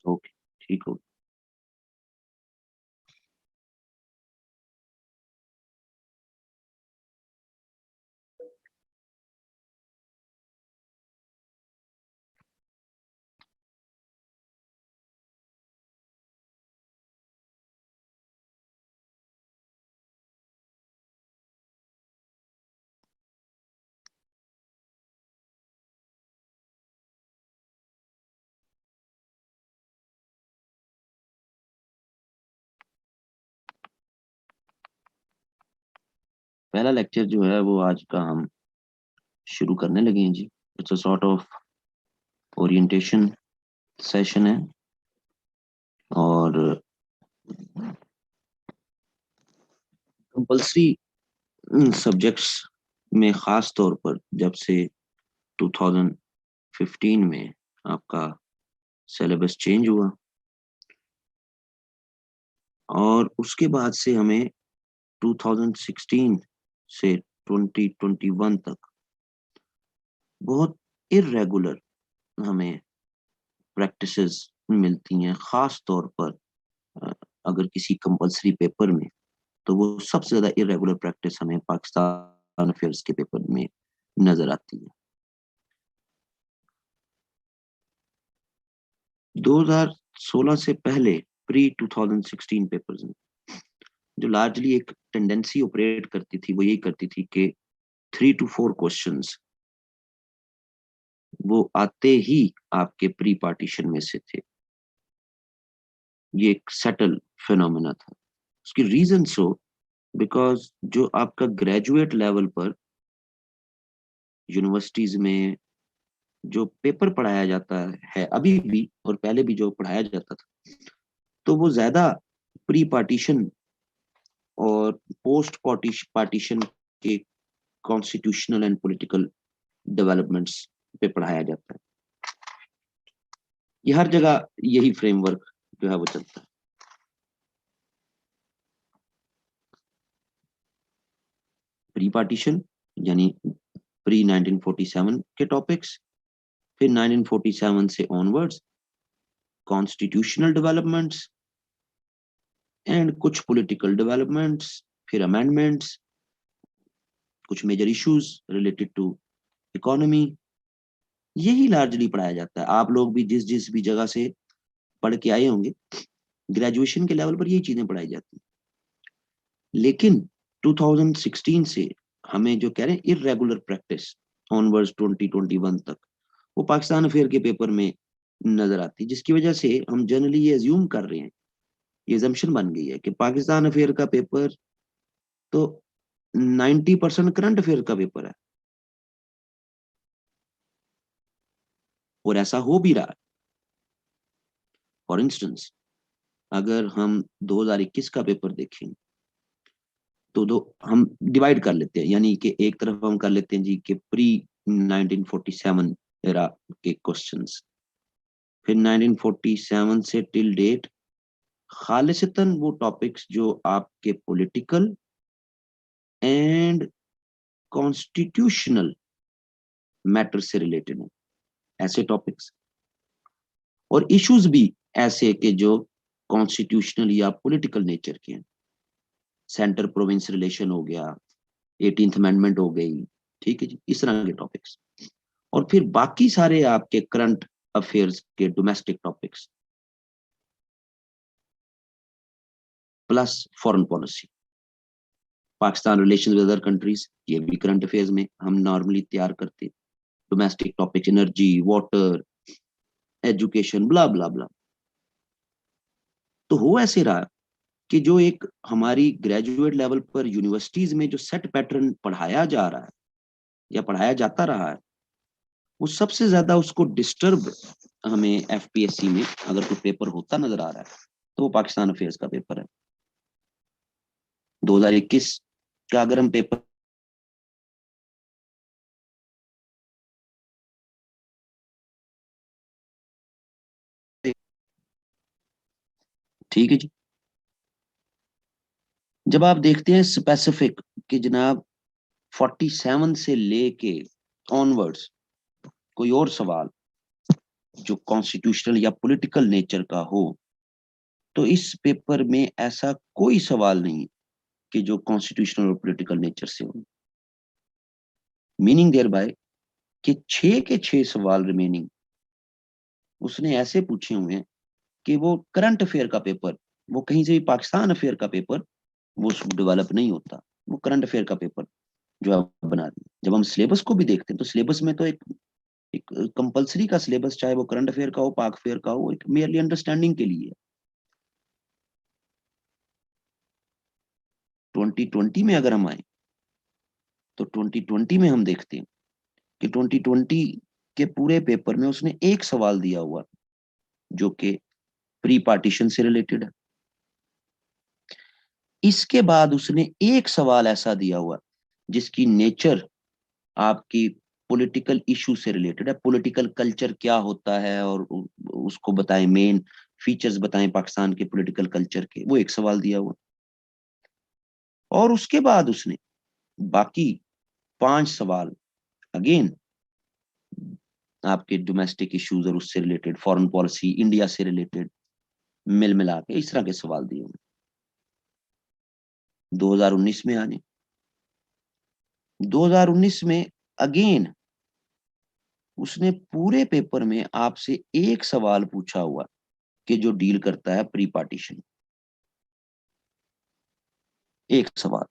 Okay, ठीक हो। पहला लेक्चर जो है वो आज का हम शुरू करने लगे हैं जी। It's a sort of orientation session है। और कंपलसरी सब्जेक्ट्स में ख़ास तौर पर जब से 2015 में आपका सिलेबस चेंज हुआ और उसके बाद से हमें 2016 से 2021 तक बहुत इरेगुलर हमें प्रैक्टिसेस मिलती हैं। ख़ास तौर पर अ, अगर किसी कंपलसरी पेपर में, तो वो सबसे ज़्यादा इरेगुलर प्रैक्टिस हमें पाकिस्तान अफेयर्स के पेपर में नज़र आती है। 2016 से पहले प्री 2016 पेपर्स में जो लार्जली एक टेंडेंसी ऑपरेट करती थी वो यही करती थी कि 3 to 4 क्वेश्चंस वो आते ही आपके प्री पार्टीशन में से थे। ये एक सेटल फिनोमेना था। उसकी रीजन सो बिकॉज जो आपका ग्रेजुएट लेवल पर यूनिवर्सिटीज में जो पेपर पढ़ाया जाता है अभी भी और पहले भी जो पढ़ाया जाता था, तो वो ज्यादा प्री पार्टीशन और पोस्ट पार्टीशन के कॉन्स्टिट्यूशनल एंड पॉलिटिकल डेवलपमेंट्स पे पढ़ाया जाता है। ये हर जगह यही फ्रेमवर्क जो है वो चलता है। प्री पार्टीशन यानी प्री 1947 के टॉपिक्स, फिर 1947 से ऑनवर्ड्स कॉन्स्टिट्यूशनल डेवलपमेंट्स एंड कुछ पॉलिटिकल डेवलपमेंट्स, फिर अमेंडमेंट्स, कुछ major issues related to economy. यही लार्जली पढ़ाया जाता है। आप लोग भी जिस जिस भी जगह से पढ़ के आए होंगे, ग्रेजुएशन के लेवल पर यही चीजें पढ़ाई जाती हैं। लेकिन 2016 से हमें जो कह रहे हैं इरेगुलर प्रैक्टिस ऑनवर्ड्स 2021 तक, वो पाकिस्तान अफेयर के पेपर में नजर आती है, जिसकी वजह से हम जनरली ये अज्यूम कर रहे हैं, ये जम्पशन बन गई है कि पाकिस्तान अफेयर का पेपर तो 90% करंट अफेयर का पेपर है। और ऐसा हो भी रहा है। फॉर इंस्टेंस, अगर हम 2021 का पेपर देखें तो दो हम डिवाइड कर लेते हैं, यानी कि एक तरफ हम कर लेते हैं जी कि प्री 1947 एरा के क्वेश्चंस, फिर 1947 से टिल डेट खालिसतन वो टॉपिक्स जो आपके पॉलिटिकल एंड कॉन्स्टिट्यूशनल मैटर से रिलेटेड हैं, ऐसे टॉपिक्स। और इश्यूज भी ऐसे के जो कॉन्स्टिट्यूशनल या पॉलिटिकल नेचर के हैं। सेंटर प्रोविंस रिलेशन हो गया, 18th अमेंडमेंट हो गई, ठीक है जी, इस तरह के टॉपिक्स। और फिर बाकी सारे आपके करंट अफेयर्स के domestic topics plus foreign policy, Pakistan relation with other countries, ये भी करंट अफेयर्स में हम नॉर्मली तैयार करते हैं। Domestic topics energy, water, education, blah blah blah. तो हो ऐसे रहा कि जो एक हमारी ग्रेजुएट लेवल पर यूनिवर्सिटीज में जो सेट पैटर्न पढ़ाया जा रहा है या पढ़ाया जाता रहा है, वो सबसे ज्यादा उसको डिस्टर्ब हमें एफपीएससी में अगर कोई पेपर होता नजर आ रहा है तो वो पाकिस्तान अफेयर्स का पेपर है। 2021 का अगर हम पेपर, ठीक है जी, जब आप देखते हैं स्पेसिफिक कि जनाब 47 से लेके ऑनवर्ड्स कोई और सवाल जो कॉन्स्टिट्यूशनल या पॉलिटिकल नेचर का हो, तो इस पेपर में ऐसा कोई सवाल नहीं कि जो कॉन्स्टिट्यूशनल और पॉलिटिकल नेचर से हो। मीनिंग देयर बाय कि 6 के 6 सवाल रिमेनिंग उसने ऐसे पूछे हुए हैं कि वो करंट अफेयर का पेपर, वो कहीं से भी पाकिस्तान अफेयर का पेपर वो डेवलप नहीं होता, वो करंट अफेयर का पेपर जो आप बना रहे हैं। जब हम सिलेबस को भी देखते हैं तो सिलेबस में तो एक कंपलसरी का सिलेबस, चाहे वो करंट अफेयर का हो, पाक अफेयर का हो, एक मेयरली अंडरस्टैंडिंग के लिए। 2020 में अगर हम आए तो 2020 में हम देखते हैं कि 2020 के पूरे पेपर में उसने एक सवाल दिया हुआ जो कि प्री पार्टीशन से रिलेटेड है। इसके बाद उसने एक सवाल ऐसा दिया हुआ जिसकी नेचर आपकी पॉलिटिकल इशू से रिलेटेड है, पॉलिटिकल कल्चर क्या होता है और उसको बताएं, मेन फीचर्स बताएं पाकिस्तान के पॉलिटिकल कल्चर के, वो एक सवाल दिया हुआ। और उसके बाद उसने बाकी 5 सवाल अगेन आपके डोमेस्टिक इश्यूज और उससे रिलेटेड, फॉरेन पॉलिसी, इंडिया से रिलेटेड, मिल मिला के इस तरह के सवाल दिए हुए। 2019 में आने, 2019 में अगेन उसने पूरे पेपर में आपसे एक सवाल पूछा हुआ कि जो डील करता है प्री पार्टीशन, एक सवाल।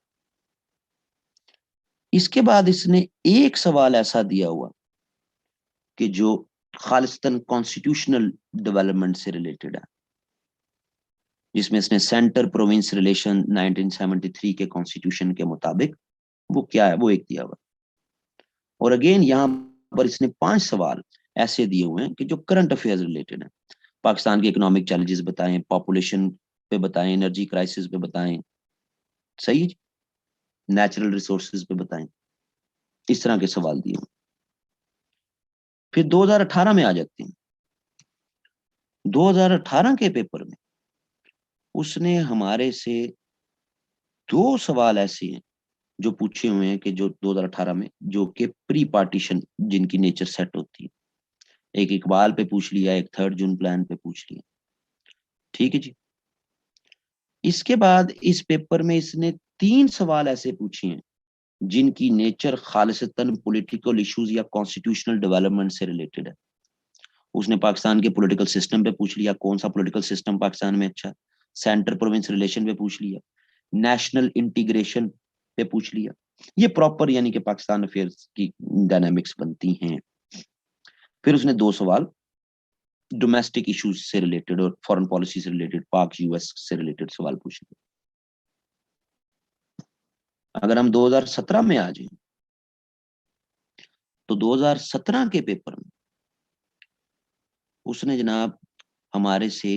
इसके बाद इसने एक सवाल ऐसा दिया हुआ कि जो खालिस्तान कॉन्स्टिट्यूशनल डेवलपमेंट से रिलेटेड है, जिसमें इसने सेंटर प्रोविंस रिलेशन 1973 के कॉन्स्टिट्यूशन के मुताबिक वो क्या है वो एक दिया हुआ। और अगेन यहाँ पर इसने 5 सवाल ऐसे दिए हुए हैं कि जो करंट अफेयर्स रिलेटेड है। पाकिस्तान के इकोनॉमिक चैलेंजेस बताएं, पॉपुलेशन पे बताएं, एनर्जी क्राइसिस पे बताएं, सही, नेचुरल रिसोर्सेज पे बताएं, इस तरह के सवाल दिए हुए। फिर 2018 में आ जाते हैं। 2018 के पेपर में उसने हमारे से 2 सवाल ऐसे हैं जो पूछे हुए हैं कि जो 2018 में जो कि प्री पार्टीशन जिनकी नेचर सेट होती है। एक इकबाल पे पूछ लिया, एक 3 जून प्लान पे पूछ लिया, ठीक है जी। इसके बाद इस पेपर में इसने 3 सवाल ऐसे पूछे हैं जिनकी नेचर खालिसतन पॉलिटिकल इश्यूज या कॉन्स्टिट्यूशनल डेवलपमेंट से रिलेटेड है। उसने पाकिस्तान के पॉलिटिकल सिस्टम पे पूछ लिया, कौन सा पॉलिटिकल सिस्टम पाकिस्तान में अच्छा है, सेंटर प्रोविंस रिलेशन पे पूछ लिया, नेशनल इंटीग्रेशन पे पूछ लिया। ये प्रॉपर यानी कि पाकिस्तान अफेयर्स की डायनामिक्स बनती हैं। फिर उसने 2 सवाल डोमेस्टिक इश्यूज से रिलेटेड और फॉरेन पॉलिसी से रिलेटेड, पाक यूएस से रिलेटेड सवाल पूछ लिए। अगर हम 2017 में आ जाए तो 2017 के पेपर में उसने जनाब हमारे से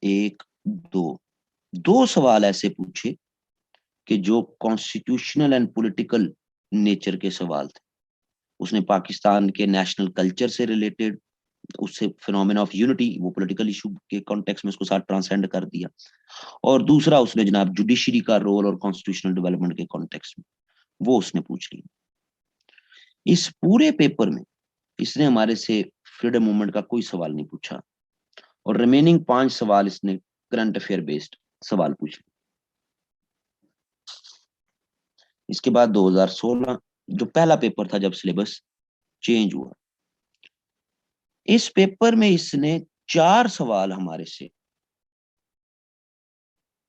एक दो दो सवाल ऐसे पूछे कि जो कॉन्स्टिट्यूशनल एंड पॉलिटिकल नेचर के सवाल थे। उसने पाकिस्तान के नेशनल कल्चर से रिलेटेड, उससे फिनोमेना ऑफ यूनिटी, वो पॉलिटिकल इशू के कॉन्टेक्स्ट में उसको साथ ट्रांसेंड कर दिया। और दूसरा उसने जनाब जुडिशरी का रोल और कॉन्स्टिट्यूशनल डेवलपमेंट के कॉन्टेक्स्ट में वो उसने पूछ लिया। इस पूरे पेपर में इसने हमारे से फ्रीडम मूवमेंट का कोई सवाल नहीं पूछा और रिमेनिंग 5 सवाल इसने करंट अफेयर बेस्ड सवाल पूछे। इसके बाद 2016 जो पहला पेपर था जब सिलेबस चेंज हुआ, इस पेपर में इसने 4 सवाल हमारे से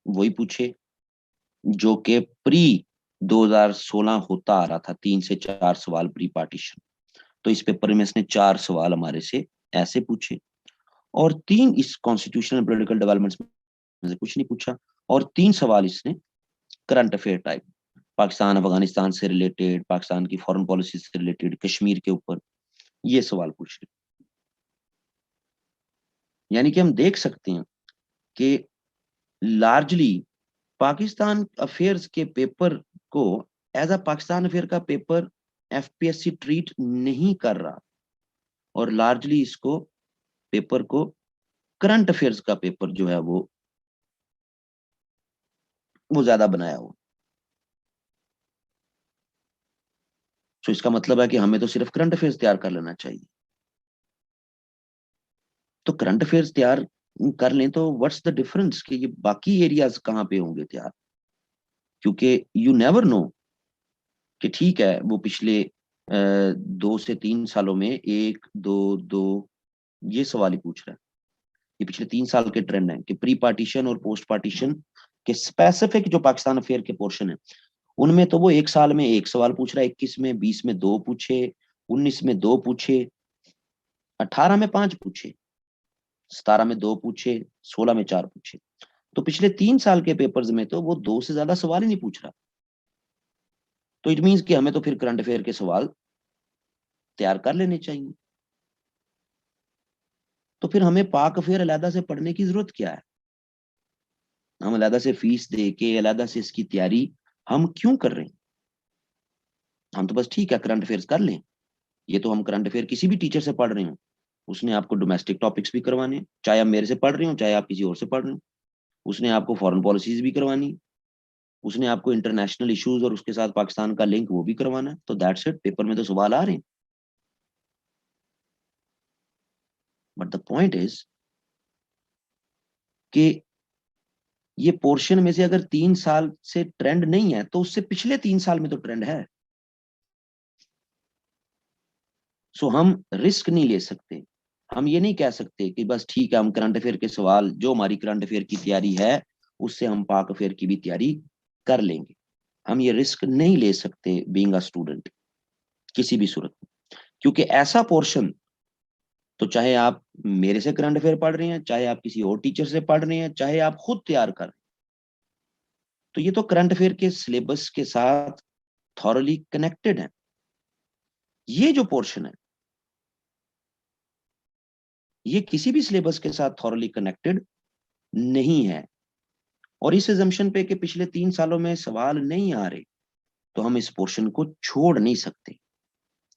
वही पूछे जो कि प्री 2016 होता आ रहा था, 3 से 4 सवाल प्री पार्टीशन। तो इस पेपर में इसने 4 सवाल हमारे से ऐसे पूछे और 3 इस कॉन्स्टिट्यूशनल पॉलिटिकल डेवलपमेंट्स में से कुछ नहीं पूछा। और 3 सवाल इसने current affair type, Pakistan Afghanistan से रिलेटेड, पाकिस्तान की फॉरेन पॉलिसी से रिलेटेड, कश्मीर के ऊपर ये सवाल पूछ रहे। यानी कि हम देख सकते हैं कि लार्जली पाकिस्तान अफेयर्स के पेपर को एज अ पाकिस्तान अफेयर का पेपर एफपीएससी ट्रीट नहीं कर रहा और लार्जली इसको पेपर को करंट अफेयर्स का पेपर जो है वो ज्यादा बनाया हो। तो इसका मतलब है कि हमें तो सिर्फ करंट अफेयर्स तैयार कर लेना चाहिए। तो करंट अफेयर्स तैयार कर लें तो व्हाट्स द डिफरेंस कि ये बाकी एरियाज कहाँ पे होंगे तैयार, क्योंकि यू नेवर नो कि ठीक है वो पिछले 2 से 3 सालों में एक दो दो ये सवाल ही पूछ रहा है। ये पिछले 3 साल के ट्रेंड है कि प्री पार्टीशन और पोस्ट पार्टीशन के स्पेसिफिक जो पाकिस्तान अफेयर के पोर्शन है उनमें तो वो 1 साल में एक सवाल पूछ रहा है, 21 में, 20 में 2 पूछे, 19 में 2 पूछे, 18 में 5 पूछे, 17 में 2 पूछे, 16 में 4 पूछे। तो पिछले 3 साल के पेपर्स में तो वो 2 से ज्यादा सवाल ही नहीं पूछ रहा। तो इट मीन्स कि हमें तो फिर करंट अफेयर के सवाल तैयार कर लेने चाहिए। तो फिर हमें पाक अफेयर अलहदा से पढ़ने की जरूरत क्या है? हम अलहदा से फीस दे के अलहदा से इसकी तैयारी हम क्यों कर रहे हैं? हम तो बस ठीक है करंट अफेयर्स कर लें। ये तो हम करंट अफेयर किसी भी टीचर से पढ़ रहे हो, उसने आपको डोमेस्टिक टॉपिक्स भी करवाने, चाहे आप मेरे से पढ़ रहे हो चाहे आप किसी और से पढ़ रहे हो। उसने आपको फॉरेन पॉलिसीज भी करवानी, उसने आपको इंटरनेशनल इश्यूज और उसके साथ पाकिस्तान का लिंक वो भी करवाना है। तो दैट्स इट, पेपर में तो सवाल आ रहे हैं। बट द पॉइंट इज कि ये पोर्शन में से अगर 3 साल से ट्रेंड नहीं है तो उससे पिछले 3 साल में तो ट्रेंड है। सो हम रिस्क नहीं ले सकते। हम ये नहीं कह सकते कि बस ठीक है हम करंट अफेयर के सवाल जो हमारी करंट अफेयर की तैयारी है उससे हम पाक अफेयर की भी तैयारी कर लेंगे। हम ये रिस्क नहीं ले सकते बीइंग अ स्टूडेंट किसी भी सूरत में, क्योंकि ऐसा पोर्शन तो चाहे आप मेरे से करंट अफेयर पढ़ रहे हैं, चाहे आप किसी और टीचर से पढ़ रहे हैं, चाहे आप खुद तैयार कर रहे हैं, तो ये तो करंट अफेयर के सिलेबस के साथ थॉरली कनेक्टेड है। ये जो पोर्शन है ये किसी भी सिलेबस के साथ थॉरली कनेक्टेड नहीं है। और इस एजम्पशन पे कि पिछले 3 सालों में सवाल नहीं आ रहे तो हम इस पोर्शन को छोड़ नहीं सकते।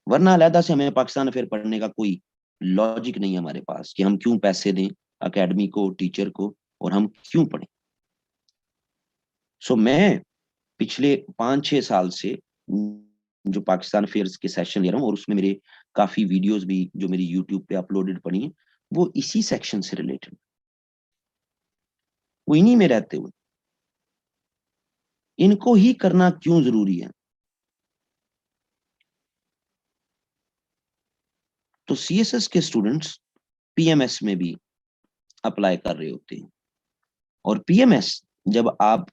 वरना अलहदा से हमें पाकिस्तान अफेयर पढ़ने का कोई लॉजिक नहीं है हमारे पास कि हम क्यों पैसे दें अकेडमी को, टीचर को, और हम क्यों पढ़ें। सो मैं पिछले 5-6 साल से जो पाकिस्तान अफेयर्स के सेशन ले रहा हूँ और उसमें मेरे काफी वीडियोस भी जो मेरी यूट्यूब पे अपलोडेड पड़ी हैं वो इसी सेक्शन से रिलेटेड, वो इन्हीं में रहते हुए इनको ही करना क्यों जरूरी है। तो सीएसएस के स्टूडेंट्स पीएमएस में भी अप्लाई कर रहे होते हैं, और पीएमएस जब आप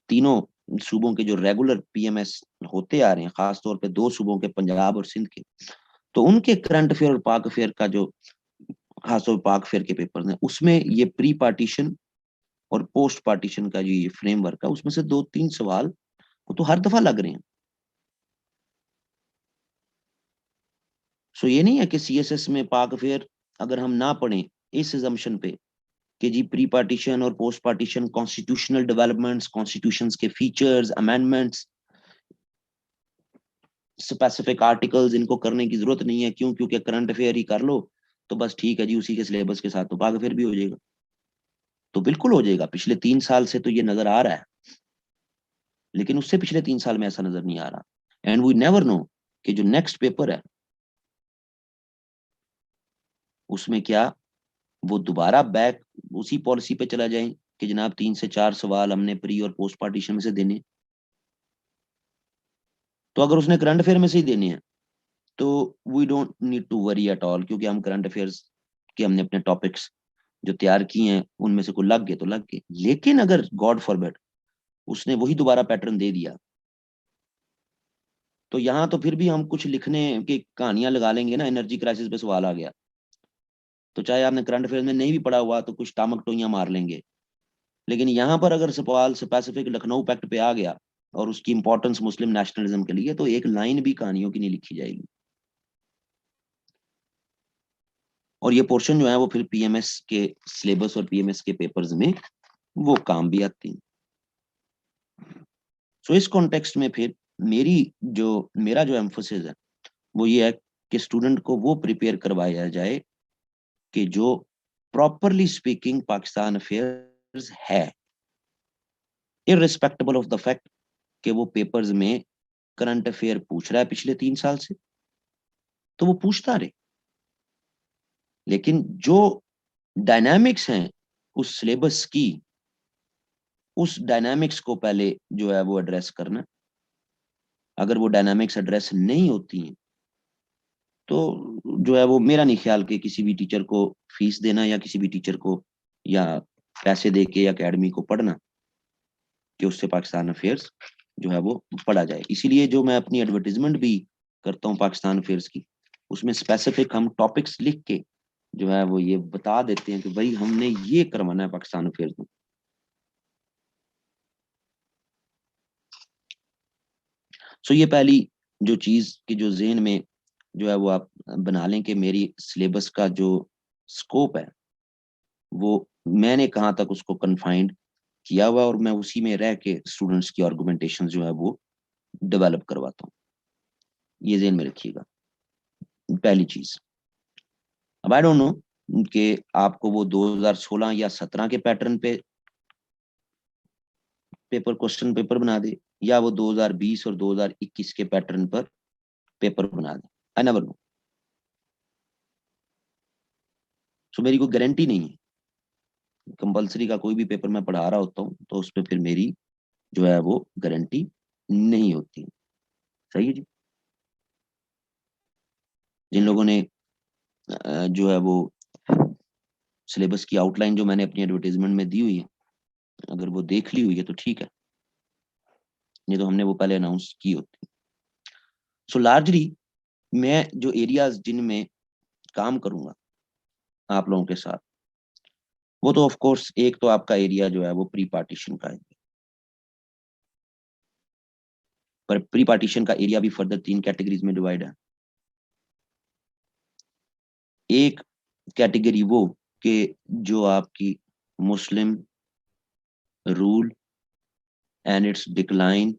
तीनों सूबों के जो रेगुलर पीएमएस होते आ रहे हैं, खासतौर पे 2 सूबों के पंजाब और सिंध के, तो उनके करंट अफेयर और पाक अफेयर का जो खासतौर पाक अफेयर के पेपर हैं उसमें ये प्री पार्टीशन और पोस्ट पार्टीशन का जो ये फ्रेमवर्क है उसमें से 2-3 सवाल वो तो हर दफा लग रहे हैं। सो ये नहीं है कि सीएसएस में पाक अफेयर अगर हम ना पढ़ें इस एजम्पशन पे कि जी प्री पार्टीशन और post partition constitutional developments, constitutions के फीचर्स, अमेंडमेंट्स, स्पेसिफिक आर्टिकल्स, इनको करने की जरूरत नहीं है। क्यों? क्योंकि करंट अफेयर ही कर लो तो बस ठीक है जी, उसी के सिलेबस के साथ तो पाक अफेयर भी हो जाएगा। तो बिल्कुल हो जाएगा, पिछले 3 साल से तो ये नजर आ रहा है, लेकिन उससे पिछले 3 साल में ऐसा नजर नहीं आ रहा। एंड वी नेवर नो कि जो नेक्स्ट पेपर है उसमें क्या वो दोबारा बैक उसी पॉलिसी पे चला जाए कि जनाब 3 से 4 सवाल हमने प्री और पोस्ट पार्टीशन में से देने। तो अगर उसने करंट अफेयर में से ही देने हैं तो we don't need to worry at all, क्योंकि हम करंट अफेयर्स के हमने अपने टॉपिक्स जो तैयार किए हैं उनमें से कोई लग गए तो लग गए। लेकिन अगर गॉड फॉरबिड उसने वही दोबारा पैटर्न दे दिया तो यहाँ तो फिर भी हम कुछ लिखने की कहानियां लगा लेंगे ना, एनर्जी क्राइसिस पे सवाल आ गया तो चाहे आपने करंट अफेयर में नहीं भी पढ़ा हुआ तो कुछ टामक टोइयां मार लेंगे। लेकिन यहाँ पर अगर सवाल स्पेसिफिक लखनऊ पैक्ट पे आ गया और उसकी इंपॉर्टेंस मुस्लिम नेशनलिज्म के लिए, तो एक लाइन भी कहानियों की नहीं लिखी जाएगी। और ये पोर्शन जो है वो फिर पीएमएस के सिलेबस और पीएमएस के पेपर्स में वो काम भी आती है। सो इस कॉन्टेक्स्ट में फिर मेरा जो एम्फोसिस है वो ये है कि स्टूडेंट को वो प्रिपेयर करवाया जाए कि जो प्रॉपरली स्पीकिंग पाकिस्तान अफेयर्स है, इररिस्पेक्टिबल ऑफ द फैक्ट कि वो पेपर्स में करंट अफेयर पूछ रहा है पिछले 3 साल से, तो वो पूछता रहे। लेकिन जो डायनामिक्स हैं उस सिलेबस की, उस डायनामिक्स को पहले जो है वो एड्रेस करना। अगर वो डायनामिक्स एड्रेस नहीं होती हैं तो जो है वो, मेरा नहीं ख्याल कि किसी भी टीचर को फीस देना या किसी भी टीचर को या पैसे दे के एकेडमी को पढ़ना कि उससे पाकिस्तान अफेयर्स जो है वो पढ़ा जाए। इसीलिए जो मैं अपनी एडवर्टीजमेंट भी करता हूँ पाकिस्तान अफेयर्स की, उसमें स्पेसिफिक हम टॉपिक्स लिख के जो है वो ये बता देते हैं कि भाई हमने ये करवाना है पाकिस्तान अफेयर्स में। सो ये पहली जो चीज की जो जेन में जो है वो आप बना लें कि मेरी सिलेबस का जो स्कोप है वो मैंने कहाँ तक उसको कन्फाइंड किया हुआ और मैं उसी में रह के स्टूडेंट्स की आर्गुमेंटेशन जो है वो डेवलप करवाता हूँ। ये जेन में रखिएगा, पहली चीज। अब आई डोंट नो कि आपको वो 2016 या 17 के पैटर्न पे पेपर, क्वेश्चन पेपर बना दे, या वो 2020 और 2021 के पैटर्न पर पेपर बना दे, आई नेवर नो। सो मेरी कोई गारंटी नहीं है। कंपलसरी का कोई भी पेपर मैं पढ़ा रहा होता हूँ तो उस पर फिर मेरी जो है वो गारंटी नहीं होती। सही है जी। जिन लोगों ने जो है वो सिलेबस की आउटलाइन जो मैंने अपनी एडवर्टाइजमेंट में दी हुई है, अगर वो देख ली हुई है तो ठीक है, नहीं तो हमने वो पहले अनाउंस की होती। सो लार्जली मैं जो एरियाज जिनमें काम करूंगा आप लोगों के साथ, वो तो ऑफ कोर्स एक तो आपका एरिया जो है वो प्री पार्टीशन का है। पर प्री पार्टीशन का एरिया भी फर्दर 3 कैटेगरीज में डिवाइड है। एक कैटेगरी वो कि जो आपकी मुस्लिम रूल एंड इट्स डिक्लाइन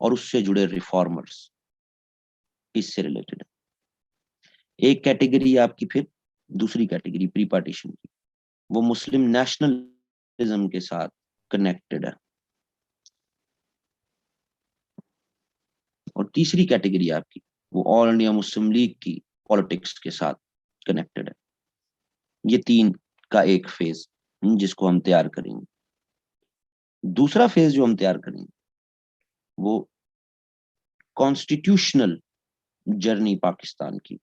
और उससे जुड़े रिफॉर्मर्स, इससे रिलेटेड है। एक कैटेगरी आपकी फिर दूसरी कैटेगरी प्री पार्टीशन की, वो मुस्लिम नेशनलिज्म के साथ कनेक्टेड है। और तीसरी कैटेगरी आपकी वो ऑल इंडिया मुस्लिम लीग की पॉलिटिक्स के साथ कनेक्टेड है। ये 3 का एक फेज जिसको हम तैयार करेंगे। दूसरा फेज जो हम तैयार करेंगे वो कॉन्स्टिट्यूशनल जर्नी पाकिस्तान की,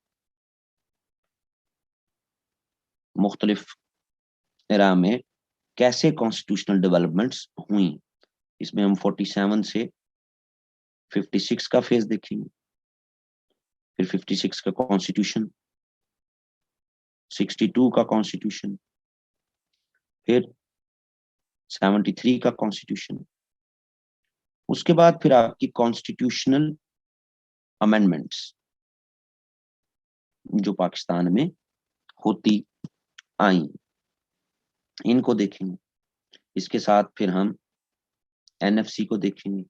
मुख्तलिफ एरा में कैसे कॉन्स्टिट्यूशनल डेवलपमेंट्स हुई। इसमें हम 47 से 56 का फेज देखेंगे, फिर 56 का कॉन्स्टिट्यूशन, 62 का कॉन्स्टिट्यूशन, फिर 73 का कॉन्स्टिट्यूशन। उसके बाद फिर आपकी कॉन्स्टिट्यूशनल अमेंडमेंट्स जो पाकिस्तान में होती आई, इनको देखेंगे। इसके साथ फिर हम एनएफसी को देखेंगे।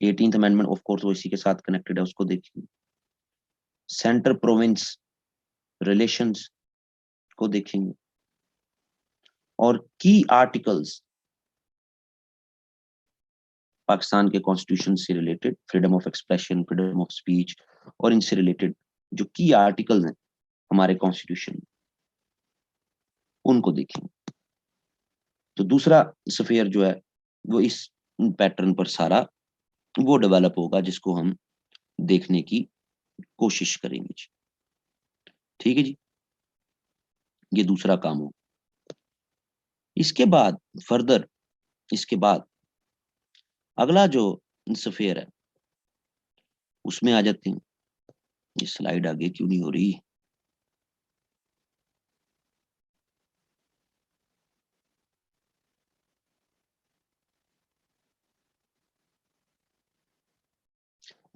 18th अमेंडमेंट ऑफ कोर्स वो इसी के साथ कनेक्टेड है, उसको देखेंगे। सेंटर प्रोविंस रिलेशंस को देखेंगे और की आर्टिकल्स पाकिस्तान के कॉन्स्टिट्यूशन से related, freedom of expression, freedom of speech और इनसे रिलेटेड जो की आर्टिकल्स हैं हमारे कॉन्स्टिट्यूशन, उनको देखेंगे। तो दूसरा स्फीयर जो है वो इस पैटर्न पर सारा वो डेवलप होगा जिसको हम देखने की कोशिश करेंगे जी। ठीक है जी, ये दूसरा काम हो। इसके बाद फर्दर, इसके बाद अगला जो स्फीयर है उसमें आ जाते हैं। ये स्लाइड आगे क्यों नहीं हो रही?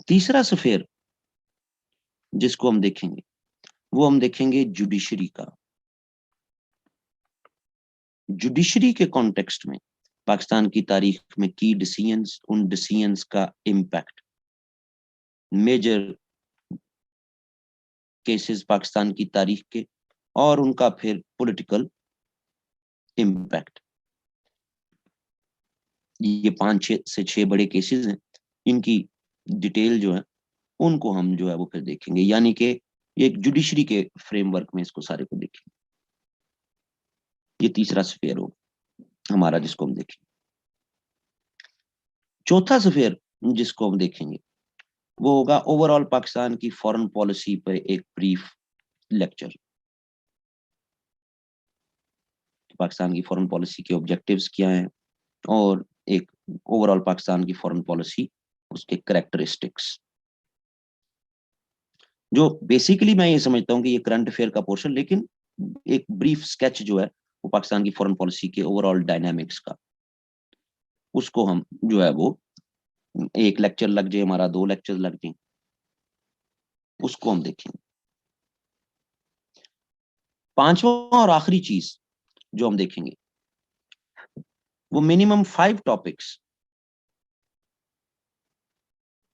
तीसरा स्फीयर जिसको हम देखेंगे वो हम देखेंगे जुडिशरी का। जुडिशरी के कॉन्टेक्स्ट में पाकिस्तान की तारीख में की डिसीजंस, उन डिसीजंस का इम्पैक्ट, मेजर केसेस पाकिस्तान की तारीख के और उनका फिर पॉलिटिकल इम्पैक्ट। ये 5 से 6 बड़े केसेस हैं, इनकी डिटेल जो है उनको हम जो है वो फिर देखेंगे। यानी कि ये एक जुडिशरी के फ्रेमवर्क में इसको सारे को देखें। ये तीसरा स्फेयर हो हमारा जिसको हम देखेंगे। चौथा स्फेयर जिसको हम देखेंगे वो होगा ओवरऑल पाकिस्तान की फॉरेन पॉलिसी पर एक ब्रीफ लेक्चर। पाकिस्तान की फॉरेन पॉलिसी के ऑब्जेक्टिव्स क्या हैं और एक ओवरऑल पाकिस्तान की फॉरेन पॉलिसी उसके कैरेक्टरिस्टिक्स, जो बेसिकली मैं ये समझता हूँ कि ये करंट अफेयर का पोर्शन, लेकिन एक ब्रीफ स्केच जो है वो पाकिस्तान की फॉरेन पॉलिसी के ओवरऑल डायनामिक्स का, उसको हम जो है वो एक लेक्चर लग जाए हमारा, 2 लेक्चर लग जाए, उसको हम देखेंगे। पांचवा और आखिरी चीज जो हम देखेंगे वो मिनिमम 5 टॉपिक्स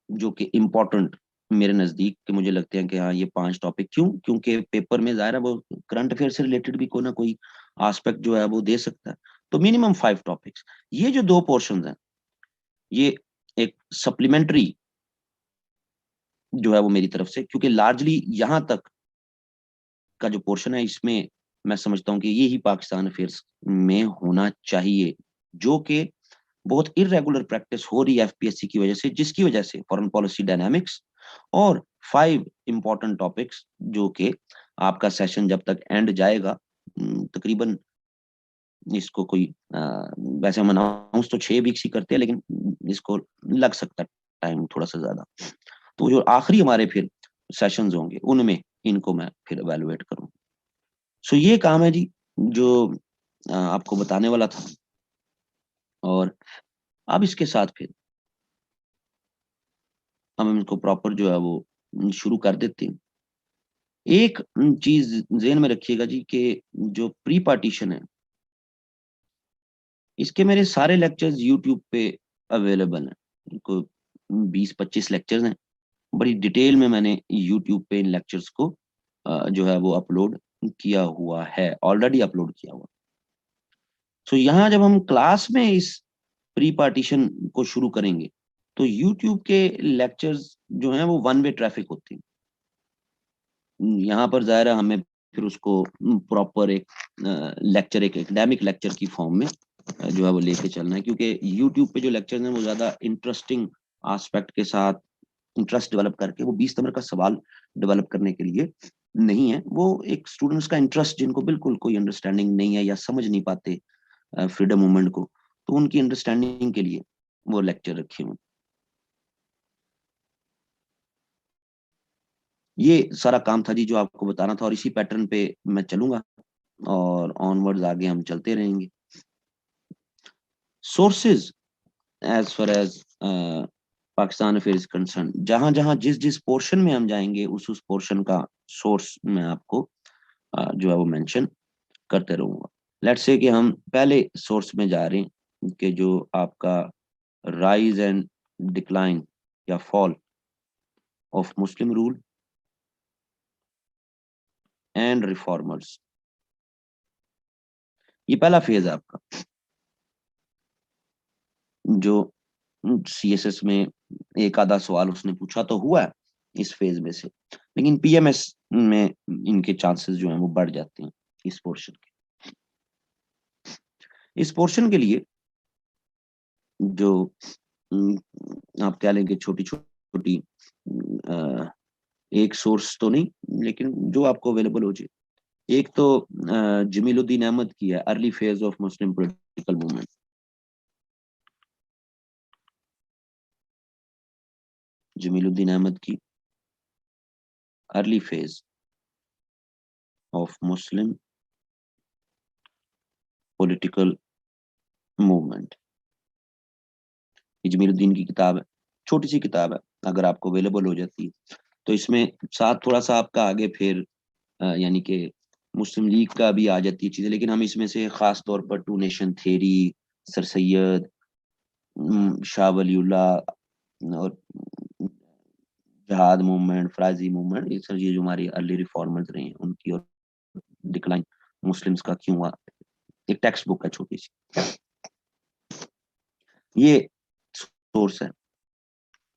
जो कि इम्पोर्टेंट मेरे नजदीक के मुझे लगते हैं कि हाँ ये 5 टॉपिक, क्यों, क्योंकि पेपर में जाहिर है वो करंट अफेयर से रिलेटेड भी कोई ना कोई एस्पेक्ट जो है वो दे सकता है। तो मिनिमम 5 टॉपिक्स, ये जो 2 पोर्शन हैं ये एक सप्लीमेंट्री जो है वो मेरी तरफ से, क्योंकि लार्जली यहां तक का जो पोर्शन है इसमें मैं समझता हूँ कि ये ही पाकिस्तान अफेयर्स में होना चाहिए, जो कि बहुत इरेगुलर प्रैक्टिस हो रही है एफपीएससी की वजह से, जिसकी वजह से फॉरेन पॉलिसी डायनामिक्स और 5 इंपॉर्टेंट टॉपिक्स जो कि आपका सेशन जब तक एंड जाएगा तकरीबन इसको कोई वैसे हम अनाउंस तो 6 वीक्स ही करते हैं, लेकिन इसको लग सकता है टाइम थोड़ा सा ज्यादा। तो जो आखिरी हमारे फिर सेशंस होंगे उनमें इनको मैं फिर एवेलुएट करूँ। सो ये काम है जी जो आपको बताने वाला था, और अब इसके साथ फिर हम इसको प्रॉपर जो है वो शुरू कर देते हैं। एक चीज ज़हन में रखिएगा जी कि जो प्री पार्टीशन है इसके मेरे सारे लेक्चर्स यूट्यूब पे अवेलेबल हैं। इनको 20-25 लेक्चर्स हैं, बड़ी डिटेल में मैंने यूट्यूब पे इन लेक्चर्स को जो है वो अपलोड किया हुआ है, ऑलरेडी अपलोड किया हुआ। तो यहाँ जब हम क्लास में इस प्री पार्टीशन को शुरू करेंगे तो यूट्यूब के लेक्चर्स जो हैं वो वन वे ट्रैफिक होती है। यहाँ पर ज़ाहिर है हमें फिर उसको प्रॉपर एक लेक्चर, एक एकेडमिक लेक्चर की फॉर्म में जो है वो लेके चलना है, क्योंकि यूट्यूब पे जो लेक्चर हैं वो ज़्यादा इंटरेस्टिंग एस्पेक्ट के साथ इंटरेस्ट डेवलप करके, वो 20 नंबर का सवाल डेवलप करने के लिए नहीं है, वो एक स्टूडेंट्स का इंटरेस्ट जिनको बिल्कुल कोई अंडरस्टैंडिंग नहीं है या समझ नहीं पाते फ्रीडम मूवमेंट को, तो उनकी अंडरस्टैंडिंग के लिए वो लेक्चर रखे हुए। ये सारा काम था जी जो आपको बताना था, और इसी पैटर्न पे मैं चलूंगा और ऑनवर्ड्स आगे हम चलते रहेंगे। Sources as far as Pakistan affairs concern, जहां जहां जिस जिस पोर्शन में हम जाएंगे उस पोर्शन का सोर्स मैं आपको जो है वो मेंशन करते रहूंगा। लेट्स से कि हम पहले सोर्स में जा रहे हैं कि जो आपका राइज एंड डिक्लाइन या fall of Muslim rule and reformers, ये पहला फेज है आपका, जो सीएसएस में एक आधा सवाल उसने पूछा तो हुआ है इस फेज में से, लेकिन पीएमएस में इनके चांसेस जो हैं वो बढ़ जाते हैं इस पोर्शन के। इस पोर्शन के लिए जो आप क्या लेंगे, छोटी छोटी एक सोर्स तो नहीं लेकिन जो आपको अवेलेबल हो जाए, एक तो जमीलुद्दीन अहमद की है, early phase of Muslim political movement. Jamiluddin Ahmad की early phase of Muslim political movement, Jamiluddin की किताब है, छोटी सी किताब है, अगर आपको अवेलेबल हो जाती है तो इसमें साथ थोड़ा सा आपका आगे फिर यानी कि मुस्लिम लीग का भी आ जाती है चीजें, लेकिन हम इसमें से खास तौर पर two nation theory, sir Syed, Shah Waliullah और जहाद मूवमेंट, फ्राजी मूवमेंट, ये सर ये जो हमारी अर्ली रिफॉर्मर्स रहे हैं उनकी, और डिक्लाइन मुस्लिम्स का क्यों हुआ, एक टेक्स्ट बुक है छोटी सी, ये सोर्स है।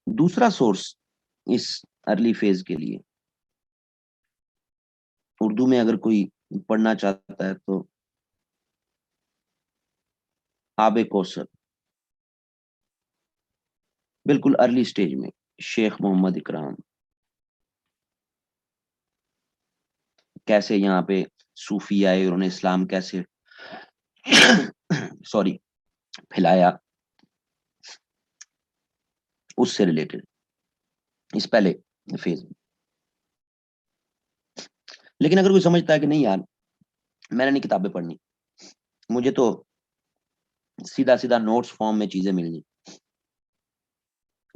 दूसरा सोर्स इस अर्ली फेज के लिए उर्दू में अगर कोई पढ़ना चाहता है तो आबे कौसर, बिल्कुल अर्ली स्टेज में शेख मोहम्मद इकराम, कैसे यहाँ पे सूफी आए, उन्होंने इस्लाम कैसे सॉरी फैलाया, उससे रिलेटेड इस पहले फेज में। लेकिन अगर कोई समझता है कि नहीं यार मैंने नहीं किताबें पढ़नी, मुझे तो सीधा सीधा नोट्स फॉर्म में चीजें मिलनी,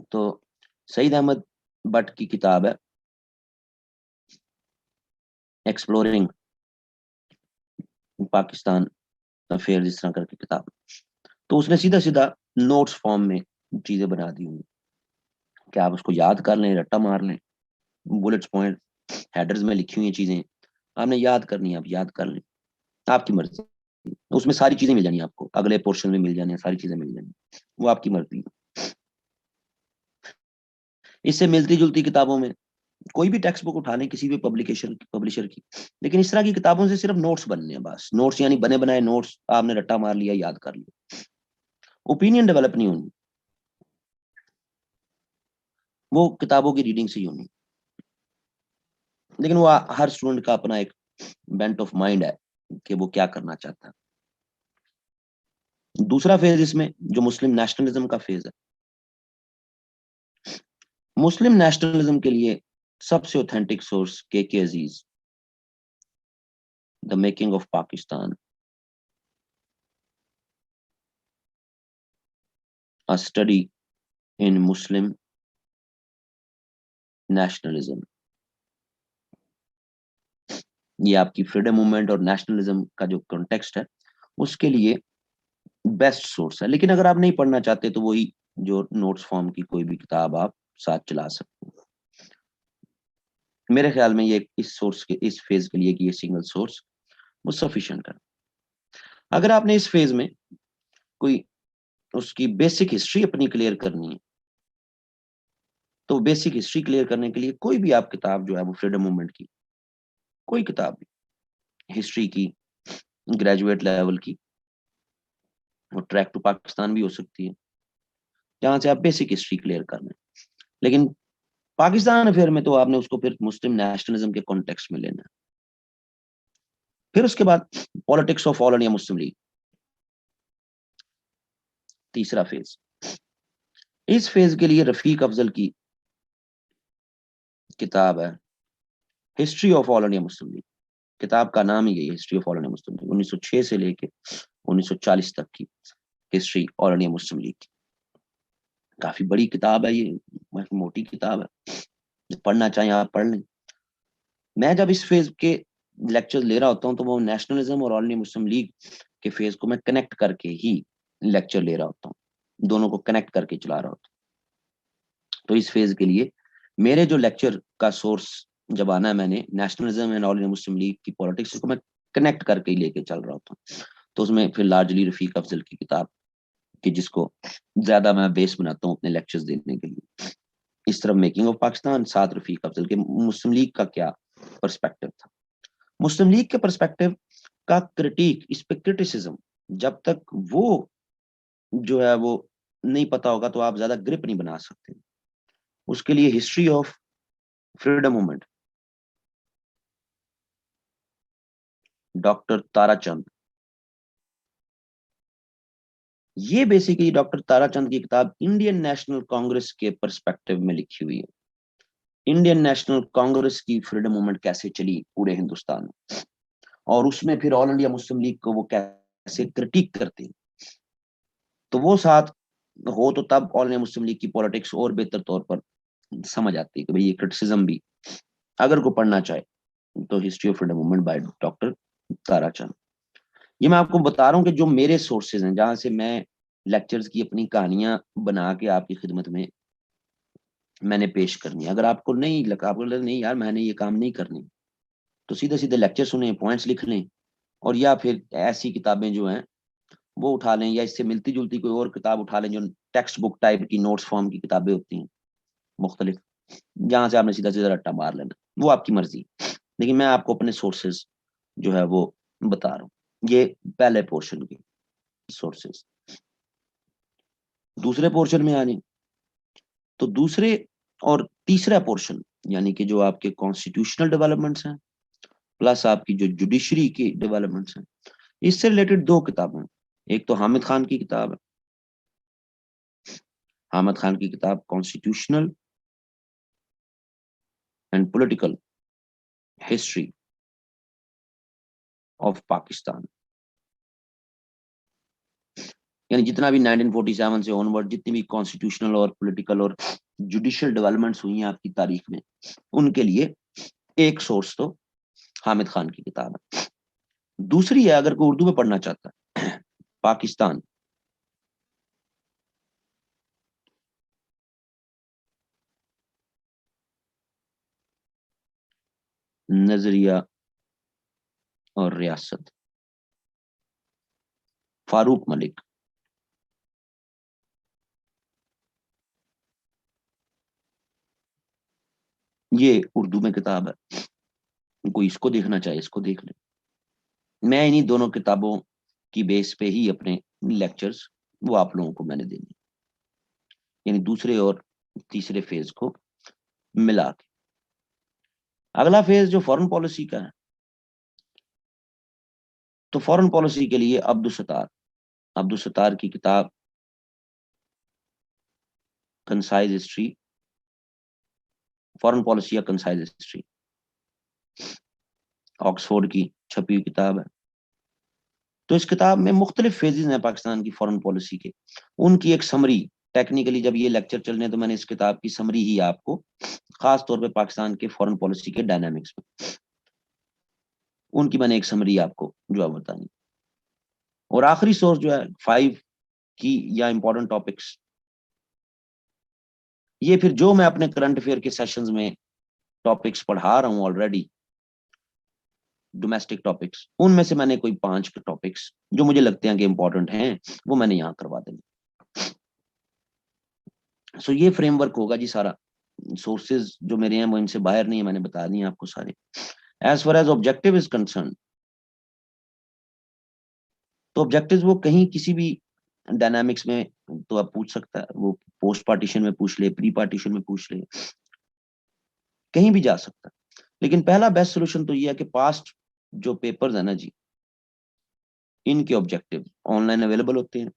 तो सईद अहमद बट की किताब है एक्सप्लोरिंग पाकिस्तान अफेयर, इस तरह करके किताब, तो उसने सीधा सीधा नोट्स फॉर्म में चीजें बना दी हुई कि आप उसको याद कर लें, रट्टा मार लें, बुलेट्स पॉइंट हेडर्स में लिखी हुई चीजें आपने याद करनी है, आप याद कर लें, आपकी मर्जी। उसमें सारी चीजें मिल जानी आपको, अगले पोर्शन में मिल जानी, सारी चीजें मिल जानी, वो आपकी मर्जी। इससे मिलती जुलती किताबों में कोई भी टेक्स्ट बुक उठा लें किसी भी पब्लिशर की, लेकिन इस तरह की किताबों से सिर्फ नोट्स बनने हैं, बस नोट्स, यानी बने बनाए नोट्स, आपने रट्टा मार लिया, याद कर लिया, ओपिनियन डेवलप नहीं होनी, वो किताबों की रीडिंग से ही होनी। लेकिन वो हर स्टूडेंट का अपना एक बेंट ऑफ माइंड है कि वो क्या करना चाहता है। दूसरा फेज इसमें जो मुस्लिम नेशनलिज्म का फेज है, मुस्लिम नेशनलिज्म के लिए सबसे authentic source K Aziz, the making of Pakistan, a study in Muslim nationalism. ये आपकी फ्रीडम मूवमेंट और नेशनलिज्म का जो कॉन्टेक्स्ट है उसके लिए बेस्ट सोर्स है। लेकिन अगर आप नहीं पढ़ना चाहते तो वही जो नोट्स फॉर्म की कोई भी किताब आप साथ चला सकते हो। मेरे ख्याल में ये इस सोर्स के, इस फेज के लिए कि ये सिंगल सोर्स वो सफिशिएंट है। अगर आपने इस फेज में कोई उसकी बेसिक हिस्ट्री अपनी क्लियर करनी है, तो बेसिक हिस्ट्री क्लियर करने के लिए कोई भी आप किताब जो है वो फ्रीडम मूवमेंट की, कोई किताब भी हिस्ट्री की, ग्रेजुएट लेवल की, और ट्रैक टू पाकिस्तान भी हो सकती है, जहां से आप बेसिक हिस्ट्री क्लियर कर लें। लेकिन पाकिस्तान अफेयर में तो आपने उसको फिर मुस्लिम नेशनलिज्म के कॉन्टेक्स्ट में लेना है। फिर उसके बाद politics of all India Muslim league, तीसरा फेज। इस फेज के लिए रफीक अफजल की किताब है history of all India Muslim league. किताब का नाम ही है history of all India Muslim league, 1906 से लेके 1940 तक की history all India Muslim league की। काफी बड़ी किताब है ये, मोटी किताब है, पढ़ना चाहें आप पढ़ लें। मैं जब इस फेज के लेक्चर ले रहा होता हूँ तो वो नेशनलिज्म और ऑल इंडिया मुस्लिम लीग के फेज को मैं कनेक्ट करके ही लेक्चर ले रहा होता हूँ, दोनों को कनेक्ट करके चला रहा होता हूँ। तो इस फेज के लिए मेरे जो लेक्चर का सोर्स जब आना है, मैंने nationalism and all India Muslim league की पॉलिटिक्स को मैं कनेक्ट करके ही लेके चल रहा होता हूँ। तो उसमें फिर लार्जली रफीक अफजल की किताब की, जिसको ज्यादा मैं बेस बनाता हूँ अपने लेक्चर्स देने के लिए। इस तरफ मेकिंग ऑफ पाकिस्तान, साथ रफीक अफजल के मुस्लिम लीग का क्या पर्सपेक्टिव था, मुस्लिम लीग के पर्सपेक्टिव का क्रिटिक, इस पे क्रिटिसिज्म, जब तक वो जो है वो नहीं पता होगा तो आप ज्यादा ग्रिप नहीं बना सकते। उसके लिए history of freedom movement, doctor Tarachand, ये बेसिकली डॉक्टर ताराचंद की किताब इंडियन नेशनल कांग्रेस के पर्सपेक्टिव में लिखी हुई है। इंडियन नेशनल कांग्रेस की फ्रीडम मूवमेंट कैसे चली पूरे हिंदुस्तान में, और उसमें फिर ऑल इंडिया मुस्लिम लीग को वो कैसे क्रिटिक करते हैं। तो वो साथ हो तो तब ऑल इंडिया मुस्लिम लीग की पॉलिटिक्स और बेहतर तौर पर समझ आती है कि भाई ये क्रिटिसिज्म भी अगर को पढ़ना चाहे तो history of freedom movement by doctor Tarachand. ये मैं आपको बता रहा हूँ कि जो मेरे सोर्सेज हैं, जहां से मैं लेक्चर्स की अपनी कहानियां बना के आपकी खिदमत में मैंने पेश करनी है। अगर आपको नहीं लगा, आपको लगा नहीं यार मैंने ये काम नहीं करनी, तो सीधे सीधे लेक्चर सुने, पॉइंट्स लिख लें, और या फिर ऐसी किताबें जो हैं वो उठा लें, या इससे मिलती जुलती कोई और किताब उठा लें जो टेक्स्ट बुक टाइप की नोट्स फॉर्म की किताबें होती हैं मुख्तलिफ, जहां से आपने सीधा सीधा रट्टा मार लेना, वो आपकी मर्जी। लेकिन मैं आपको अपने सोर्सेज जो है वो बता रहा हूँ। ये पहले पोर्शन के सोर्सेज। दूसरे पोर्शन में आने तो दूसरे और तीसरा पोर्शन यानी कि जो आपके कॉन्स्टिट्यूशनल डेवलपमेंट्स हैं प्लस आपकी जो जुडिशरी की डेवलपमेंट्स हैं, इससे रिलेटेड दो किताबें। एक तो हामिद खान की किताब है, हामिद खान की किताब constitutional and political history of Pakistan. यानी जितना भी 1947 से ऑनवर्ड जितनी भी कॉन्स्टिट्यूशनल और पॉलिटिकल और जुडिशियल डेवलपमेंट्स हुई हैं आपकी तारीख में, उनके लिए एक सोर्स तो हामिद खान की किताब है। दूसरी है, अगर कोई उर्दू में पढ़ना चाहता है, पाकिस्तान, नजरिया और रियासत, फारूक मलिक। ये उर्दू में किताब है, कोई इसको देखना चाहे इसको देख ले। मैं इन्हीं दोनों किताबों की बेस पे ही अपने लेक्चर्स वो आप लोगों को मैंने देने, यानी दूसरे और तीसरे फेज को मिला के। अगला फेज जो फॉरेन पॉलिसी का है, तो फॉरेन पॉलिसी के लिए अब्दुल सत्तार की किताब कंसाइज हिस्ट्री, फॉरेन पॉलिसी या कंसाइज हिस्ट्री, ऑक्सफोर्ड की छपी हुई किताब है। तो इस किताब में मुख्तलिफ फेजेस हैं पाकिस्तान की फॉरेन पॉलिसी के, उनकी एक समरी। टेक्निकली जब ये लेक्चर चलने तो मैंने इस किताब की समरी ही आपको खास तौर पे पाकिस्तान के फॉरेन पॉलिसी के डायनामिक्स में उनकी मैंने एक समरी आपको जो है बतानी। और आखिरी सोर्स जो है 5 की या इंपॉर्टेंट टॉपिक्स, ये फिर जो मैं अपने करंट अफेयर के सेशंस में टॉपिक्स पढ़ा रहा हूँ ऑलरेडी, डोमेस्टिक टॉपिक्स, उनमें से मैंने कोई 5 टॉपिक्स जो मुझे लगते हैं कि इंपॉर्टेंट हैं वो मैंने यहाँ करवा देंगे। सो ये फ्रेमवर्क होगा जी सारा। सोर्सेज जो मेरे हैं वो इनसे बाहर नहीं है, मैंने बता दिए आपको सारे। As far as objective is concern, तो ऑब्जेक्टिव वो कहीं किसी भी डायनामिक्स में तो आप पूछ सकता है, वो पोस्ट पार्टीशन में पूछ ले, प्री पार्टीशन में पूछ ले, कहीं भी जा सकता है। लेकिन पहला बेस्ट सोल्यूशन तो ये है कि पास्ट जो पेपर्स है ना जी, इनके ऑब्जेक्टिव ऑनलाइन अवेलेबल होते हैं,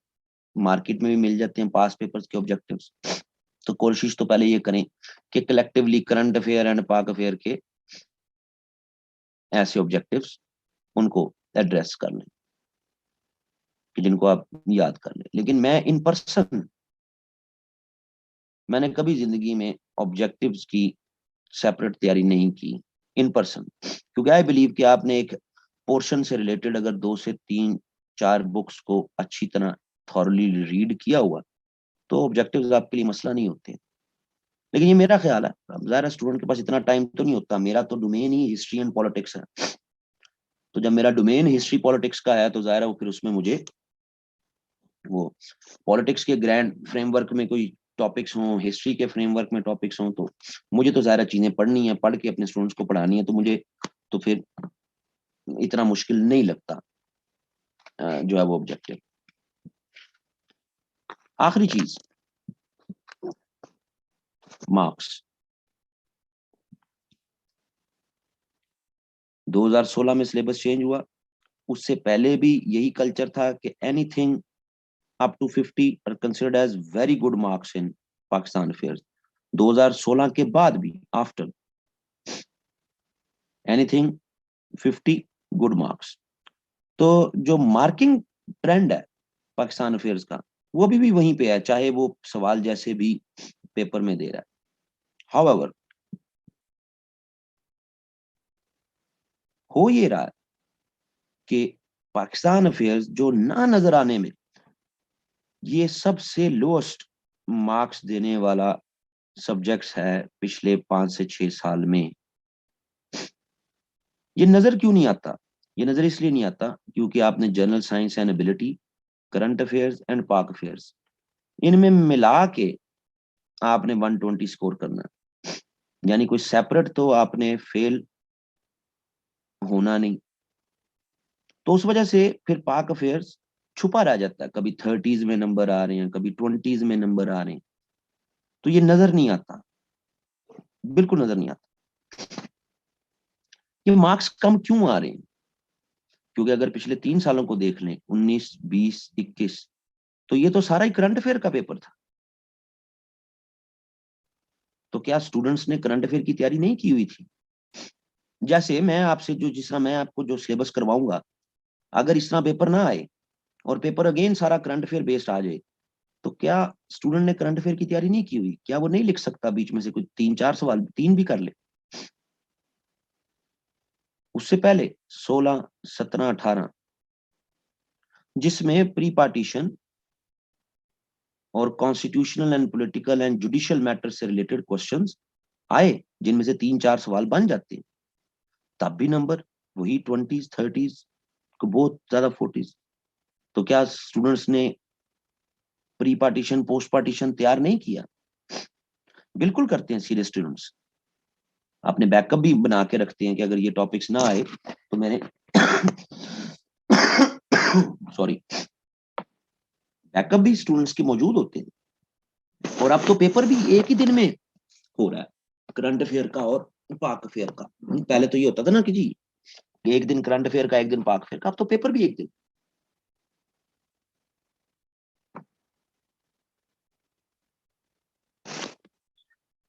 मार्केट में भी मिल जाते हैं पास्ट पेपर्स के ऑब्जेक्टिव्स। तो कोशिश तो पहले ये करें कि कलेक्टिवली करंट अफेयर एंड पाक अफेयर के ऐसे ऑब्जेक्टिव्स उनको एड्रेस कर लें कि जिनको आप याद कर लें। लेकिन मैं इन पर्सन मैंने कभी जिंदगी में ऑब्जेक्टिव्स की सेपरेट तैयारी नहीं की इन पर्सन, क्योंकि आई बिलीव कि आपने एक पोर्शन से रिलेटेड अगर 2 से 3 4 बुक्स को अच्छी तरह थॉरली रीड किया हुआ, तो ऑब्जेक्टिव्स आपके लिए मसला नहीं होते। लेकिन ये मेरा ख्याल है, अब ज़ाहिर स्टूडेंट के पास इतना टाइम तो नहीं होता, मेरा तो domain he history and politics है। तो जब मेरा डोमेन हिस्ट्री पॉलिटिक्स का है तो ज़ाहिर है वो फिर उसमें मुझे वो पॉलिटिक्स के ग्रैंड फ्रेमवर्क में कोई टॉपिक्स हों, हिस्ट्री के फ्रेमवर्क में टॉपिक्स हों, तो मुझे तो ज़्यादा चीज़ें पढ़नी है, पढ़ के अपने स्टूडेंट्स को पढ़ानी है, तो मुझे तो फिर इतना मुश्किल नहीं लगता जो है वो ऑब्जेक्टिव। आखिरी चीज, मार्क्स। 2016 में सिलेबस चेंज हुआ, उससे पहले भी यही कल्चर था कि anything up to 50 are considered as very good marks in Pakistan affairs. 2016 के बाद भी आफ्टर एनीथिंग 50 गुड मार्क्स। तो जो मार्किंग ट्रेंड है पाकिस्तान अफेयर्स का, वो भी वहीं पे है, चाहे वो सवाल जैसे भी पेपर में दे रहा है। हाउएवर हो ये रहा है कि पाकिस्तान अफेयर्स जो ना नजर आने में ये सबसे लोएस्ट मार्क्स देने वाला सब्जेक्ट्स है पिछले 5 से 6 साल में, ये नजर क्यों नहीं आता? ये नजर इसलिए नहीं आता क्योंकि आपने general science and ability, current affairs and पाक अफेयर्स, इनमें मिला के आपने 120 स्कोर करना है। यानी कोई सेपरेट तो आपने फेल होना नहीं। तो उस वजह से फिर पाक अफेयर्स छुपा रह जाता है, कभी 30s में नंबर आ रहे हैं, कभी 20s में नंबर आ रहे हैं, तो ये नजर नहीं आता, बिल्कुल नजर नहीं आता। ये मार्क्स कम क्यों आ रहे हैं? क्योंकि अगर पिछले 3 सालों को देख लें, 19, 20, 21, तो ये तो सारा ही करंट अफेयर का पेपर था। तो क्या स्टूडेंट्स ने करंट अफेयर की तैयारी नहीं की हुई थी? जैसे मैं आपसे जो, जिस तरह मैं आपको जो सिलेबस करवाऊंगा, अगर इस तरह पेपर ना आए और पेपर अगेन सारा करंट अफेयर बेस्ड आ जाए, तो क्या स्टूडेंट ने करंट अफेयर की तैयारी नहीं की हुई? क्या वो नहीं लिख सकता बीच में से कुछ 3-4 सवाल, 3 भी कर ले? उससे पहले 16, 17, 18, जिसमें प्री पार्टीशन और constitutional and political and judicial matter से रिलेटेड क्वेश्चंस आए, जिनमें से 3-4 सवाल बन जाते हैं, तब भी नंबर वही 20s, 30s, बहुत ज्यादा 40s। तो क्या स्टूडेंट्स ने प्री पार्टीशन, पोस्ट पार्टीशन तैयार नहीं किया? बिल्कुल करते हैं सीरियस स्टूडेंट्स। अपने बैकअप भी बना के रखते हैं कि अगर ये टॉपिक्स ना आए तो मैंने सॉरी, बैकअप भी स्टूडेंट्स के मौजूद होते हैं। और अब तो पेपर भी एक ही दिन में हो रहा है, करंट अफेयर का और पाक अफेयर का। पहले तो ये होता था ना कि जी एक दिन करंट अफेयर का, एक दिन पाक अफेयर का, अब तो पेपर भी एक दिन।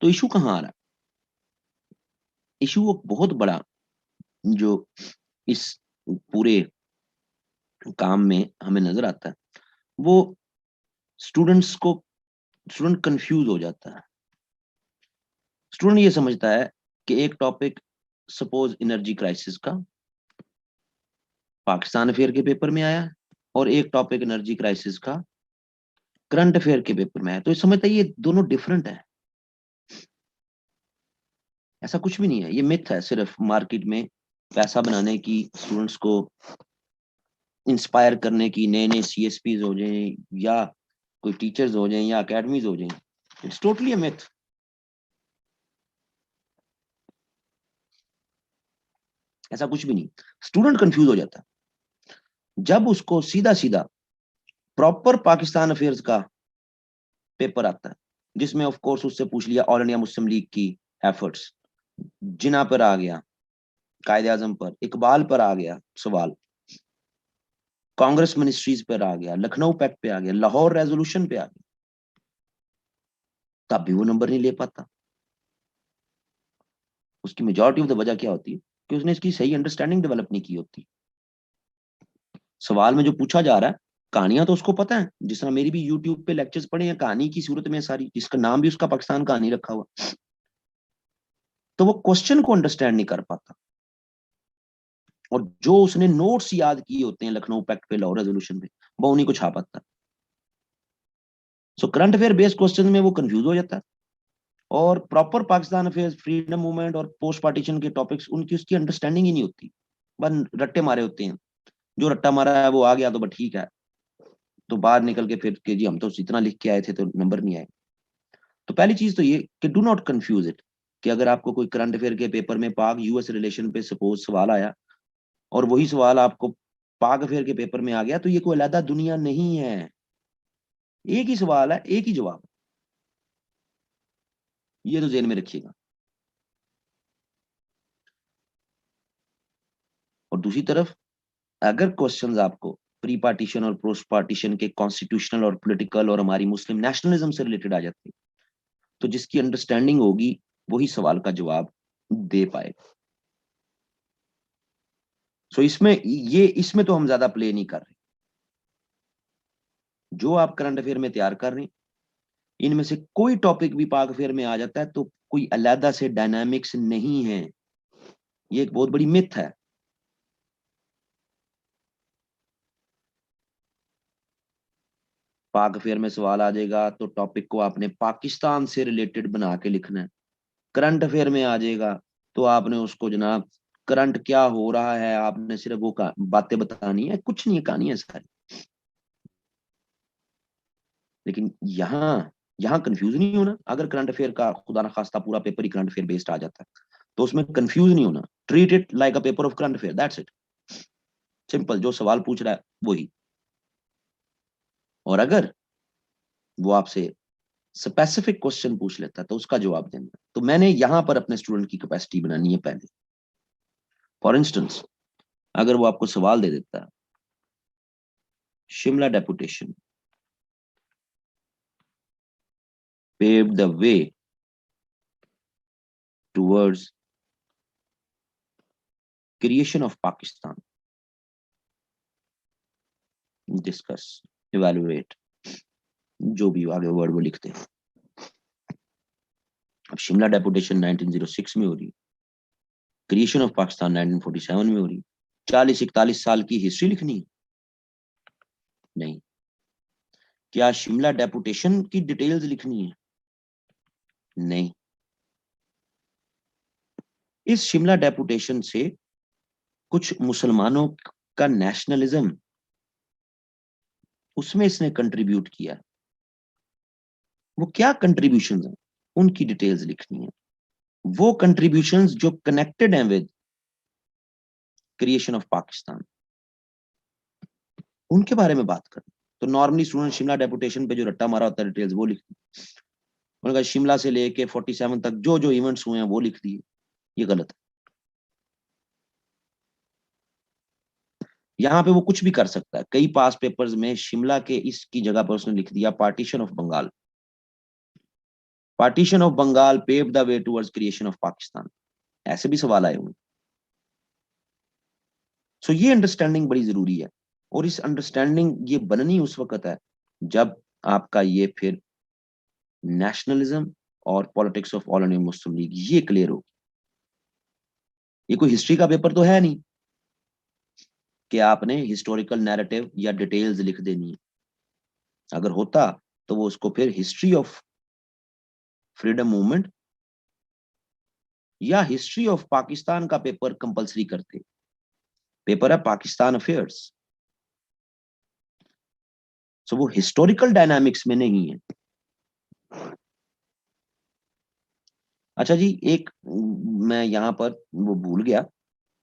तो इशू कहाँ आ रहा है? इशू वो बहुत बड़ा जो इस पूरे काम में हमें नजर आता है, वो स्टूडेंट्स को, स्टूडेंट कंफ्यूज हो जाता है। स्टूडेंट ये समझता है कि एक टॉपिक, सपोज एनर्जी क्राइसिस का, पाकिस्तान अफेयर के पेपर में आया, और एक टॉपिक एनर्जी क्राइसिस का करंट अफेयर के पेपर में आया, तो ये समझता है ये दोनों डिफरेंट है। ऐसा कुछ भी नहीं है, ये मिथ है, सिर्फ मार्केट में पैसा बनाने की, स्टूडेंट्स को इंस्पायर करने की, नए नए सीएसपीज हो जाएं, या कोई टीचर्स हो जाएं, या अकेडमीज हो जाएं। It's totally a myth. ऐसा कुछ भी नहीं। स्टूडेंट कंफ्यूज हो जाता है जब उसको सीधा सीधा प्रॉपर पाकिस्तान अफेयर्स का पेपर आता है, जिसमें ऑफ कोर्स उससे पूछ लिया ऑल इंडिया मुस्लिम लीग की एफर्ट्स, जिना पर आ गया, कायदे आजम पर, इकबाल पर आ गया सवाल, कांग्रेस मिनिस्ट्रीज पर आ गया, लखनऊ पैक्ट पे आ गया, लाहौर रेजोल्यूशन पे आ गया, तब भी वो नंबर नहीं ले पाता। उसकी मेजोरिटी ऑफ द वजह क्या होती है कि उसने इसकी सही अंडरस्टैंडिंग डेवलप नहीं की होती। सवाल में जो पूछा जा रहा है, कहानियां तो उसको पता है, जिस तरह मेरी भी यूट्यूब पे लेक्चर्स पढ़े हैं कहानी की सूरत में सारी, जिसका नाम भी उसका पाकिस्तान कहानी रखा हुआ, तो वो क्वेश्चन को अंडरस्टैंड नहीं कर पाता। और जो उसने नोट्स याद किए होते हैं लखनऊ पैक्ट पे, लाहौर रेजोल्यूशन पे, वो उन्हीं को छापाता है। So current affair based question में वो कंफ्यूज हो जाता है, और proper Pakistan affairs, freedom movement और पोस्ट पार्टीशन के टॉपिक्स, उनकी उसकी अंडरस्टैंडिंग ही नहीं होती, बस रट्टे मारे होते हैं। जो रट्टा मारा है वो आ गया तो बस ठीक है, तो बाहर निकल के फिर के जी हम तो इतना लिख के आए थे तो नंबर नहीं आए। तो पहली चीज तो ये कि डू नॉट कंफ्यूज इट, कि अगर आपको कोई करंट अफेयर के पेपर में पाक यूएस रिलेशन पे सपोज सवाल आया, और वही सवाल आपको पाक अफेयर के पेपर में आ गया, तो ये कोई अलग दुनिया नहीं है, एक ही सवाल है, एक ही जवाब। ये तो जेन में रखिएगा। और दूसरी तरफ, अगर क्वेश्चंस आपको प्री पार्टीशन और पोस्ट पार्टीशन के कॉन्स्टिट्यूशनल और पॉलिटिकल और हमारी मुस्लिम नेशनलिज्म से रिलेटेड आ जाते हैं, तो जिसकी अंडरस्टैंडिंग होगी वही सवाल का जवाब दे पाएगा। सो इसमें ये, इसमें तो हम ज्यादा प्ले नहीं कर रहे। जो आप करंट अफेयर में तैयार कर रहे हैं, इनमें से कोई टॉपिक भी पाक अफेयर में आ जाता है तो कोई अलग से डायनामिक्स नहीं है। ये एक बहुत बड़ी मिथ है। पाक अफेयर में सवाल आ जाएगा तो टॉपिक को आपने पाकिस्तान से रिलेटेड बना के लिखना है। करंट अफेयर में आ जाएगा तो आपने उसको जनाब, करंट क्या हो रहा है, आपने सिर्फ वो बातें बतानी है, कुछ नहीं है, कहानी है सारी। लेकिन यहाँ यहाँ कंफ्यूज नहीं होना। अगर करंट अफेयर का खुदा ना खास्ता पूरा पेपर ही करंट अफेयर बेस्ड आ जाता है, तो उसमें कंफ्यूज नहीं होना, treat it like a paper of current affair, that's it, simple, जो सवाल पूछ रहा है वही। और अगर वो आपसे स्पेसिफिक क्वेश्चन पूछ लेता है तो उसका जवाब देना। तो मैंने यहां पर अपने स्टूडेंट की कैपेसिटी बनानी है पहले। फॉर इंस्टेंस, अगर वो आपको सवाल दे देता है, Shimla deputation paved the way towards creation of Pakistan, discuss, evaluate, जो भी आगे वर्ड वो लिखते हैं। अब शिमला डेपुटेशन 1906 में हो रही, क्रिएशन ऑफ पाकिस्तान 1947 में हो रही, 40-41 साल की हिस्ट्री लिखनी है? नहीं। क्या शिमला डेपुटेशन की डिटेल्स लिखनी है? नहीं। इस शिमला डेपुटेशन से कुछ मुसलमानों का नेशनलिज्म, उसमें इसने कंट्रीब्यूट किया, वो क्या कंट्रीब्यूशन है, उनकी डिटेल्स लिखनी है। वो कंट्रीब्यूशंस जो कनेक्टेड हैं विद क्रिएशन ऑफ पाकिस्तान, उनके बारे में बात करें। तो नॉर्मली स्टूडेंट शिमला डेपुटेशन पे जो रट्टा मारा होता है डिटेल्स वो लिखते हैं, उनका शिमला से लेके 47 तक जो जो इवेंट्स हुए हैं वो लिख दिए, ये गलत है। यहाँ पे वो कुछ भी कर सकता है। कई पास पेपर्स में शिमला के इसकी जगह पर उसने लिख दिया partition of Bengal, partition of Bengal pave the way towards creation of Pakistan, ऐसे भी सवाल आए हुए। सो ये अंडरस्टैंडिंग बड़ी जरूरी है, और इस अंडरस्टैंडिंग ये बननी उस वक्त है जब आपका ये फिर नेशनलिज्म और politics of all India Muslim league ये क्लियर हो। ये कोई हिस्ट्री का पेपर तो है नहीं कि आपने हिस्टोरिकल नैरेटिव या डिटेल्स लिख देनी है। अगर होता तो वो उसको फिर हिस्ट्री ऑफ फ्रीडम मूवमेंट या हिस्ट्री ऑफ पाकिस्तान का पेपर कंपलसरी करते। पेपर है पाकिस्तान अफेयर्स, सो वो हिस्टोरिकल डायनामिक्स में नहीं है। अच्छा जी, एक मैं यहाँ पर वो भूल गया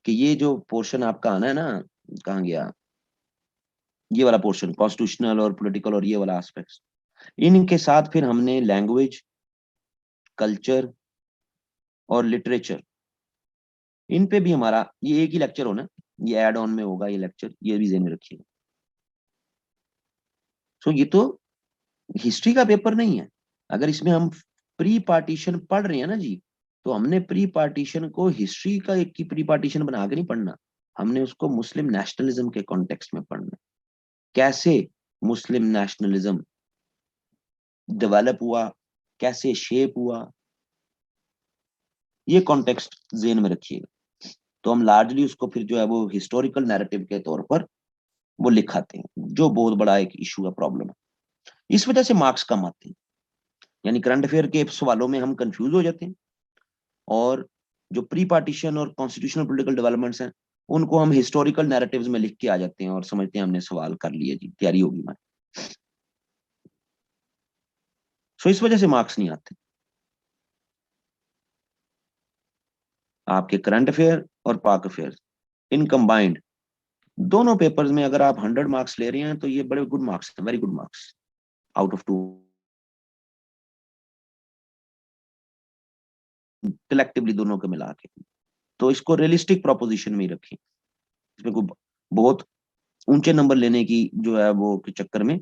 कि ये जो पोर्शन आपका आना है ना, कहाँ गया, ये वाला पोर्शन कॉन्स्टिट्यूशनल और पॉलिटिकल और ये वाला एस्पेक्ट्स, इनके साथ फिर हमने लैंग्वेज, कल्चर और लिटरेचर, इन पे भी हमारा ये एक ही लेक्चर होना, ये एड ऑन में होगा ये लेक्चर, ये भी ध्यान में रखिएगा। सो ये तो हिस्ट्री का पेपर नहीं है। अगर इसमें हम प्री पार्टीशन पढ़ रहे हैं ना जी, तो हमने प्री पार्टीशन को हिस्ट्री का एक की प्री पार्टीशन बना के नहीं पढ़ना, हमने उसको मुस्लिम नेशनलिज्म के कॉन्टेक्स्ट में पढ़ना। कैसे मुस्लिम नेशनलिज्म डेवलप हुआ, कैसे शेप हुआ, ये कॉन्टेक्स्ट जेन में रखिएगा। तो हम लार्जली उसको फिर जो है वो हिस्टोरिकल नैरेटिव के तौर पर वो लिखाते हैं, जो बहुत बड़ा एक इशू का प्रॉब्लम है। इस वजह से मार्क्स कम आते हैं, यानी करंट अफेयर के सवालों में हम कंफ्यूज हो जाते हैं, और जो प्री पार्टीशन और कॉन्स्टिट्यूशनल पॉलिटिकल डेवलपमेंट्स हैं उनको हम हिस्टोरिकल नैरेटिव्स में लिख के आ जाते हैं और समझते हैं हमने सवाल कर लिया जी, तैयारी होगी हमारी। सो इस वजह से मार्क्स नहीं आते। आपके करंट अफेयर और पाक अफेयर इन कंबाइंड दोनों पेपर्स में अगर आप 100 मार्क्स ले रहे हैं तो ये बड़े गुड मार्क्स हैं, very good marks out of 2 collectively दोनों को मिला के। तो इसको रियलिस्टिक प्रोपोजिशन में ही रखें, इसमें कोई बहुत ऊंचे नंबर लेने की जो है वो के चक्कर में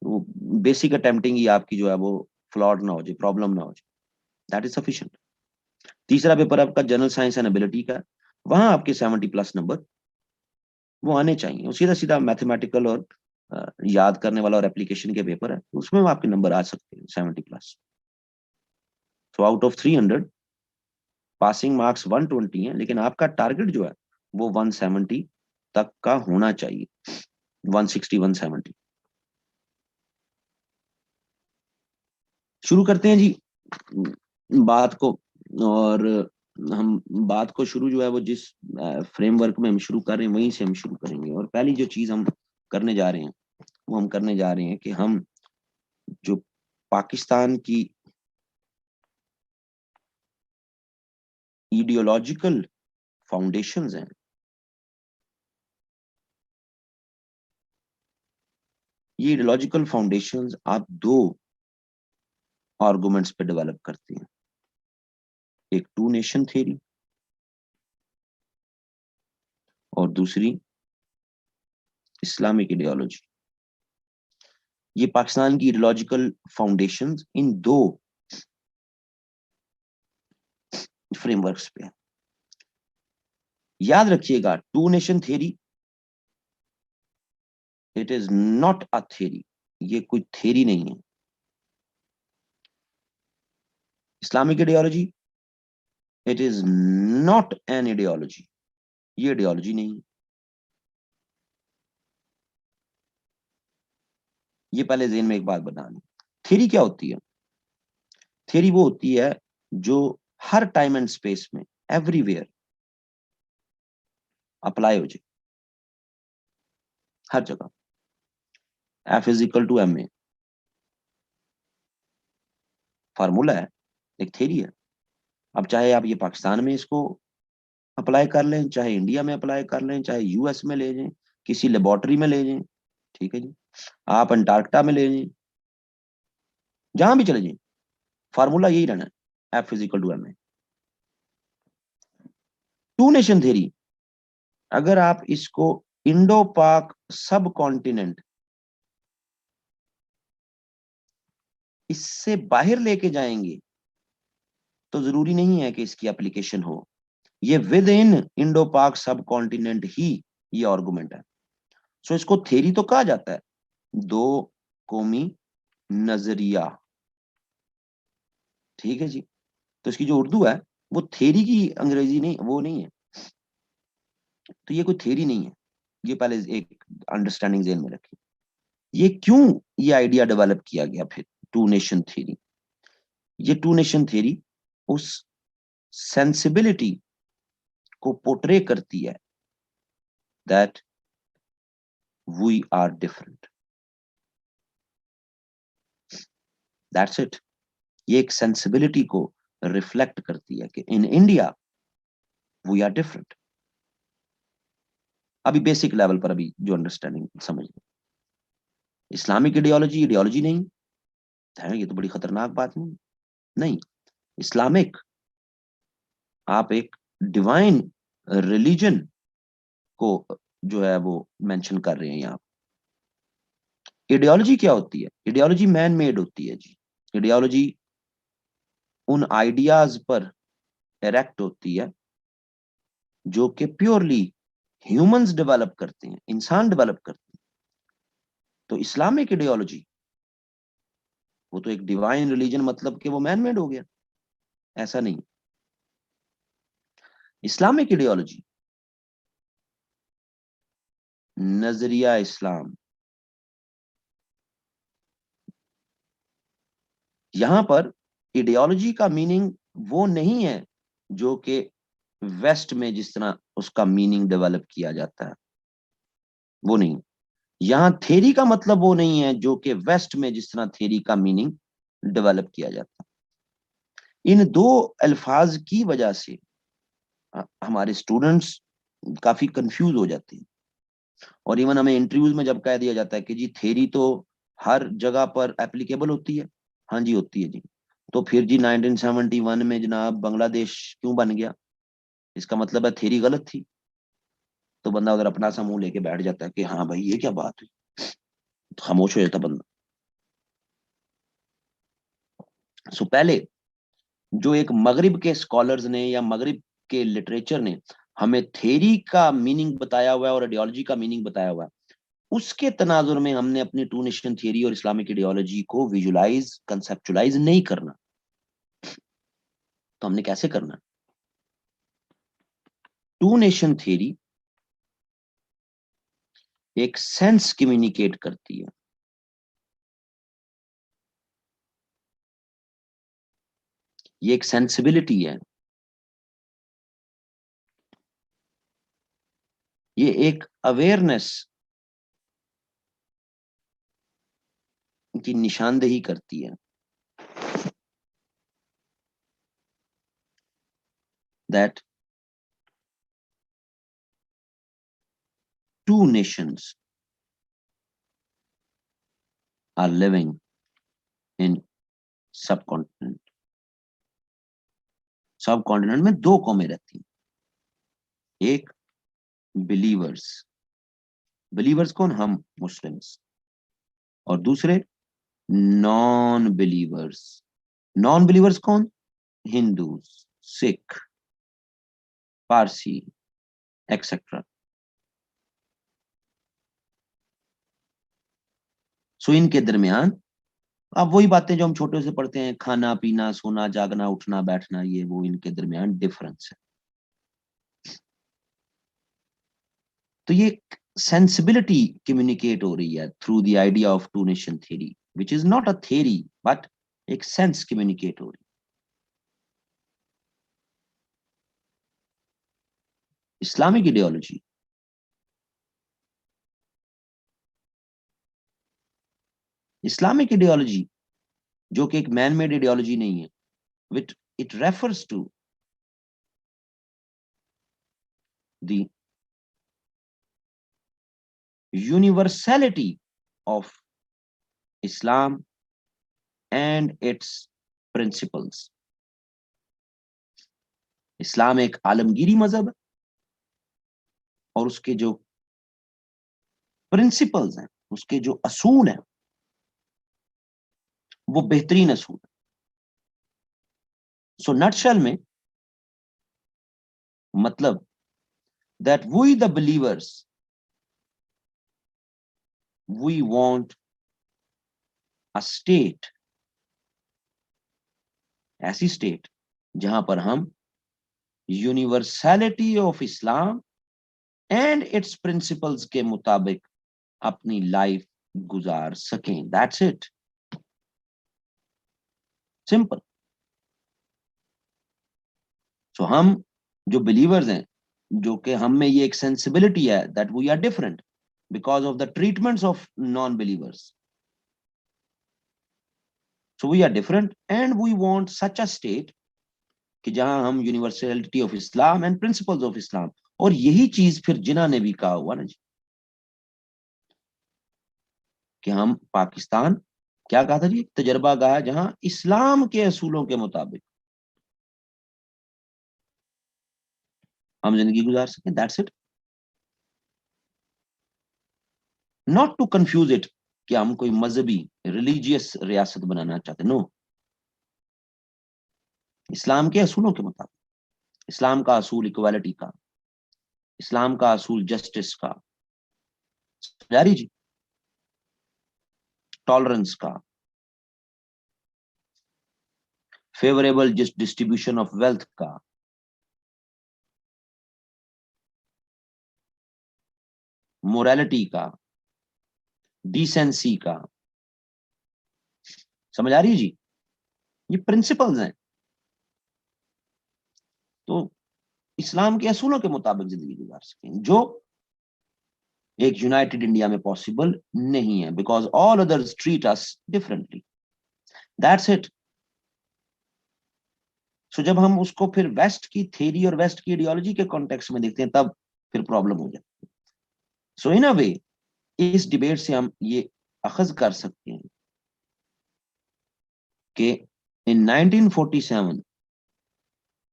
वो बेसिक अटेम्प्टिंग ही आपकी जो है वो फ्लॉड ना हो जाए, प्रॉब्लम ना हो जाए, दैट इज सफिशिएंट। तीसरा पेपर आपका जनरल साइंस एंड एबिलिटी का, वहां आपके 70+ नंबर वो आने चाहिए। सीधा सीधा मैथमेटिकल और याद करने वाला और एप्लीकेशन के पेपर है, उसमें आपके नंबर आ सकते हैं 70+। तो आउट ऑफ 300 पासिंग मार्क्स 120 है, लेकिन आपका टारगेट जो है वो 170 तक का होना चाहिए, 160 170। शुरू करते हैं जी बात को। और हम बात को शुरू जो है वो जिस फ्रेमवर्क में हम शुरू कर रहे हैं वहीं से हम शुरू करेंगे। और पहली जो चीज हम करने जा रहे हैं वो हम करने जा रहे हैं कि हम जो पाकिस्तान की आइडियोलॉजिकल फाउंडेशंस हैं। ये आइडियोलॉजिकल फाउंडेशंस आप दो आर्गुमेंट्स पे डेवलप करते हैं, एक टू नेशन थ्योरी और दूसरी इस्लामिक आइडियोलॉजी। ये पाकिस्तान की आइडियोलॉजिकल फाउंडेशंस इन दो फ्रेमवर्क्स पे है। याद रखिएगा, two nation theory it is not a theory, ये कोई थ्योरी नहीं है। Islamic ideology it is not an ideology, ये आइडियोलॉजी नहीं है। ये पहले ज़हन में एक बात बनानी, थ्योरी क्या होती है? थ्योरी वो होती है जो हर टाइम एंड स्पेस में एवरीवेयर अप्लाई हो जाए, हर जगह। F is equal to M A formula है, एक थ्योरी है। अब चाहे आप ये पाकिस्तान में इसको अप्लाई कर लें, चाहे इंडिया में अप्लाई कर लें, चाहे यूएस में ले जाएं, किसी लेबोरेटरी में ले जाएं, ठीक है जी, आप अंटार्कटा में ले जाएं, जहां भी चले जाएं, फार्मूला यही रहना है, F is equal to M A. Two nation theory, अगर आप इसको इंडो पाक सब कॉन्टिनेंट इससे बाहर लेके जाएंगे तो जरूरी नहीं है कि इसकी एप्लीकेशन हो। ये विद इन इंडो पाक सब कॉन्टिनेंट ही ये आर्गुमेंट है। सो इसको थ्योरी तो कहा जाता है, दो कौमी नजरिया, ठीक है जी। तो इसकी जो उर्दू है वो थ्योरी की अंग्रेजी नहीं, वो नहीं है, तो ये कोई थ्योरी नहीं है। ये पहले एक अंडरस्टैंडिंग जेन में रखिए। ये क्यों ये आइडिया डेवलप किया गया फिर टू नेशन थ्योरी? ये टू नेशन थ्योरी उस सेंसिबिलिटी को पोर्ट्रे करती है that we are different, that's it. ये एक सेंसिबिलिटी को रिफ्लेक्ट करती है कि in India we are different. अभी बेसिक लेवल पर अभी जो अंडरस्टैंडिंग समझ लो, इस्लामिक आइडियोलॉजी आइडियोलॉजी नहीं है, ये तो बड़ी खतरनाक बात नहीं। नहीं, इस्लामिक आप एक डिवाइन रिलीजन को जो है वो मेंशन कर रहे हैं यहाँ। आइडियोलॉजी क्या होती है? आइडियोलॉजी मैन मेड होती है जी। आइडियोलॉजी उन आइडियाज पर इरेक्ट होती है जो कि प्योरली ह्यूमंस डेवलप करते हैं, इंसान डेवलप करते हैं। तो इस्लामिक आइडियोलॉजी वो तो एक डिवाइन रिलीजन, मतलब कि वो मैन मेड हो गया, ऐसा नहीं। इस्लामिक आइडियोलॉजी नजरिया इस्लाम, यहां पर आइडियोलॉजी का मीनिंग वो नहीं है जो कि वेस्ट में जिस तरह उसका मीनिंग डेवलप किया जाता है, वो नहीं। यहां थ्योरी का मतलब वो नहीं है जो कि वेस्ट में जिस तरह थ्योरी का मीनिंग डेवलप किया जाता है। इन दो अल्फाज की वजह से हमारे स्टूडेंट्स काफी कंफ्यूज हो जाते हैं। और इवन हमें इंटरव्यूज में जब कह दिया जाता है कि जी थ्योरी तो हर जगह पर एप्लीकेबल होती है, हाँ जी होती है जी, तो फिर जी 1971 में जनाब बांग्लादेश क्यों बन गया? इसका मतलब है थ्योरी गलत थी। तो बंदा उधर अपना सा मुंह लेके बैठ जाता है कि हाँ भाई ये क्या बात हुई, तो खामोश हो जाता बंदा। सो पहले जो एक मगरिब के स्कॉलर्स ने या मगरिब के लिटरेचर ने हमें थ्योरी का मीनिंग बताया हुआ है और आइडियोलॉजी का मीनिंग बताया हुआ है, उसके तनाजुर में हमने अपनी टू नेशन थ्योरी और इस्लामिक आइडियोलॉजी को विजुलाइज कंसेप्चुलाइज नहीं करना। तो हमने कैसे करना? टू नेशन थ्योरी एक सेंस कम्युनिकेट करती है, ये एक सेंसिबिलिटी है, ये एक अवेयरनेस की निशानदेही करती है। that two nations are living in subcontinent. Subcontinent में दो कौमें रहती हैं, एक बिलीवर्स, बिलीवर्स कौन, हम मुस्लिम्स, और दूसरे नॉन बिलीवर्स, नॉन बिलीवर्स कौन, हिंदू, सिख, पारसी एक्सेट्रा। सो इनके दरमियान अब वही बातें जो हम छोटे से पढ़ते हैं, खाना पीना सोना जागना उठना बैठना, ये वो इनके दरमियान डिफरेंस है। तो ये सेंसिबिलिटी कम्युनिकेट हो रही है through the idea of two nation theory, which is not a theory but एक सेंस कम्युनिकेट हो रही है। इस्लामिक आइडियोलॉजी, इस्लामिक आइडियोलॉजी जो कि एक मैन मेड आइडियोलॉजी नहीं है, which it refers to the universality of Islam and its principles. इस्लाम एक आलमगीरी मजहब है और उसके जो प्रिंसिपल्स हैं, उसके जो असूल हैं, वो बेहतरीन असूल है। सो नटशल में मतलब that we the believers, we want a state, ऐसी स्टेट जहां पर हम universality of Islam and its principles के मुताबिक अपनी लाइफ गुजार सकें। That's it, simple. सो हम जो बिलीवर्स हैं, जो कि हम में ये एक सेंसिबिलिटी है that we are different because of the treatments of non believers, so we are different and we want such a state कि जहां हम universality of Islam and principles of Islam, और यही चीज फिर जिन्ना ने भी कहा हुआ ना जी, कि हम पाकिस्तान, क्या कहा था जी, तजर्बा गाह जहां इस्लाम के असूलों के मुताबिक हम जिंदगी गुजार सकें। That's it, not to confuse it कि हम कोई मजहबी रिलीजियस रियासत बनाना चाहते, नो। इस्लाम के असूलों के मुताबिक, इस्लाम का असूल इक्वालिटी का, इस्लाम का असूल जस्टिस का, जारी जी, टॉलरेंस का, फेवरेबल डिस्ट्रीब्यूशन ऑफ वेल्थ का, मोरालिटी का, डिसेंसी का। समझ आ रही है जी, ये प्रिंसिपल्स हैं। तो इस्लाम के असूलों के मुताबिक जिंदगी गुजार सकें, जो एक यूनाइटेड इंडिया में पॉसिबल नहीं है, because all others treat us differently. That's it. So जब हम उसको फिर वेस्ट की थ्योरी और वेस्ट की आइडियोलॉजी के कॉन्टेक्स्ट में देखते हैं, तब फिर प्रॉब्लम हो जाती है। सो इन अ वे इस डिबेट से हम ये अखज कर सकते हैं कि इन 1947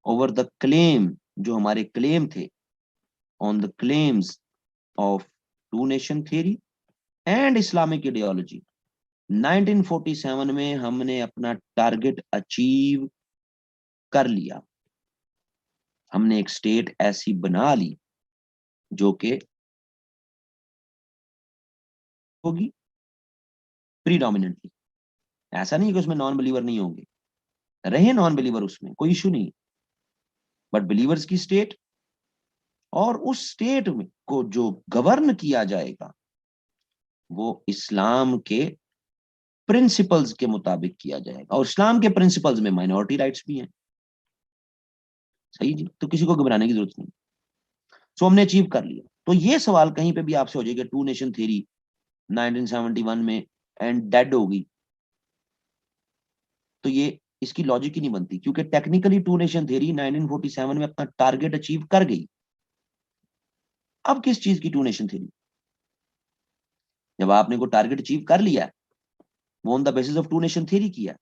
ओवर द क्लेम, जो हमारे क्लेम थे on the claims of two nation theory and Islamic ideology, 1947 में हमने अपना टारगेट अचीव कर लिया। हमने एक स्टेट ऐसी बना ली जो कि होगी प्रीडोमिनेंटली, ऐसा नहीं कि उसमें नॉन बिलीवर नहीं होंगे, रहे नॉन बिलीवर, उसमें कोई इशू नहीं, बट बिलीवर्स की स्टेट, और उस स्टेट में को जो गवर्न किया जाएगा वो इस्लाम के प्रिंसिपल्स के मुताबिक किया जाएगा, और इस्लाम के प्रिंसिपल्स में माइनॉरिटी राइट्स भी हैं। सही जी, तो किसी को घबराने की जरूरत नहीं। सो हमने अचीव कर लिया। तो ये सवाल कहीं पे भी आपसे हो जाएगा, टू नेशन थ्योरी 1971 में एंड डेड होगी, तो ये इसकी लॉजिक ही नहीं बनती, क्योंकि टेक्निकली टू नेशन थ्योरी 1947 में अपना टारगेट अचीव कर गई। अब किस चीज की टू नेशन थ्योरी? जब आपने को टारगेट अचीव कर लिया, वो on the basis of two nation theory किया।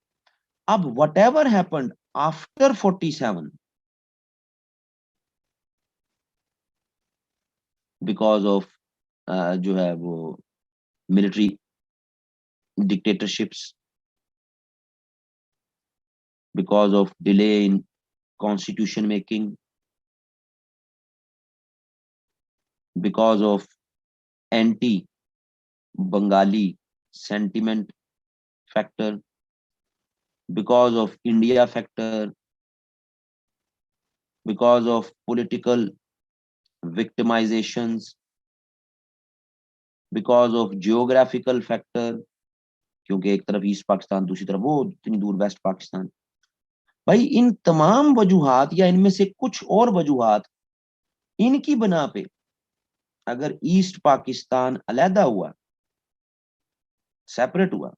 अब whatever happened after 47, because of जो है वो military dictatorships, because of delay in constitution making, because of anti Bengali sentiment factor, because of India factor, because of political victimizations, because of geographical factor, क्योंकि एक तरफ east Pakistan, दूसरी तरफ वो इतनी दूर वेस्ट पाकिस्तान। भाई इन तमाम वजूहात या इनमें से कुछ और वजूहात, इनकी बना पे अगर ईस्ट पाकिस्तान अलहदा हुआ, सेपरेट हुआ,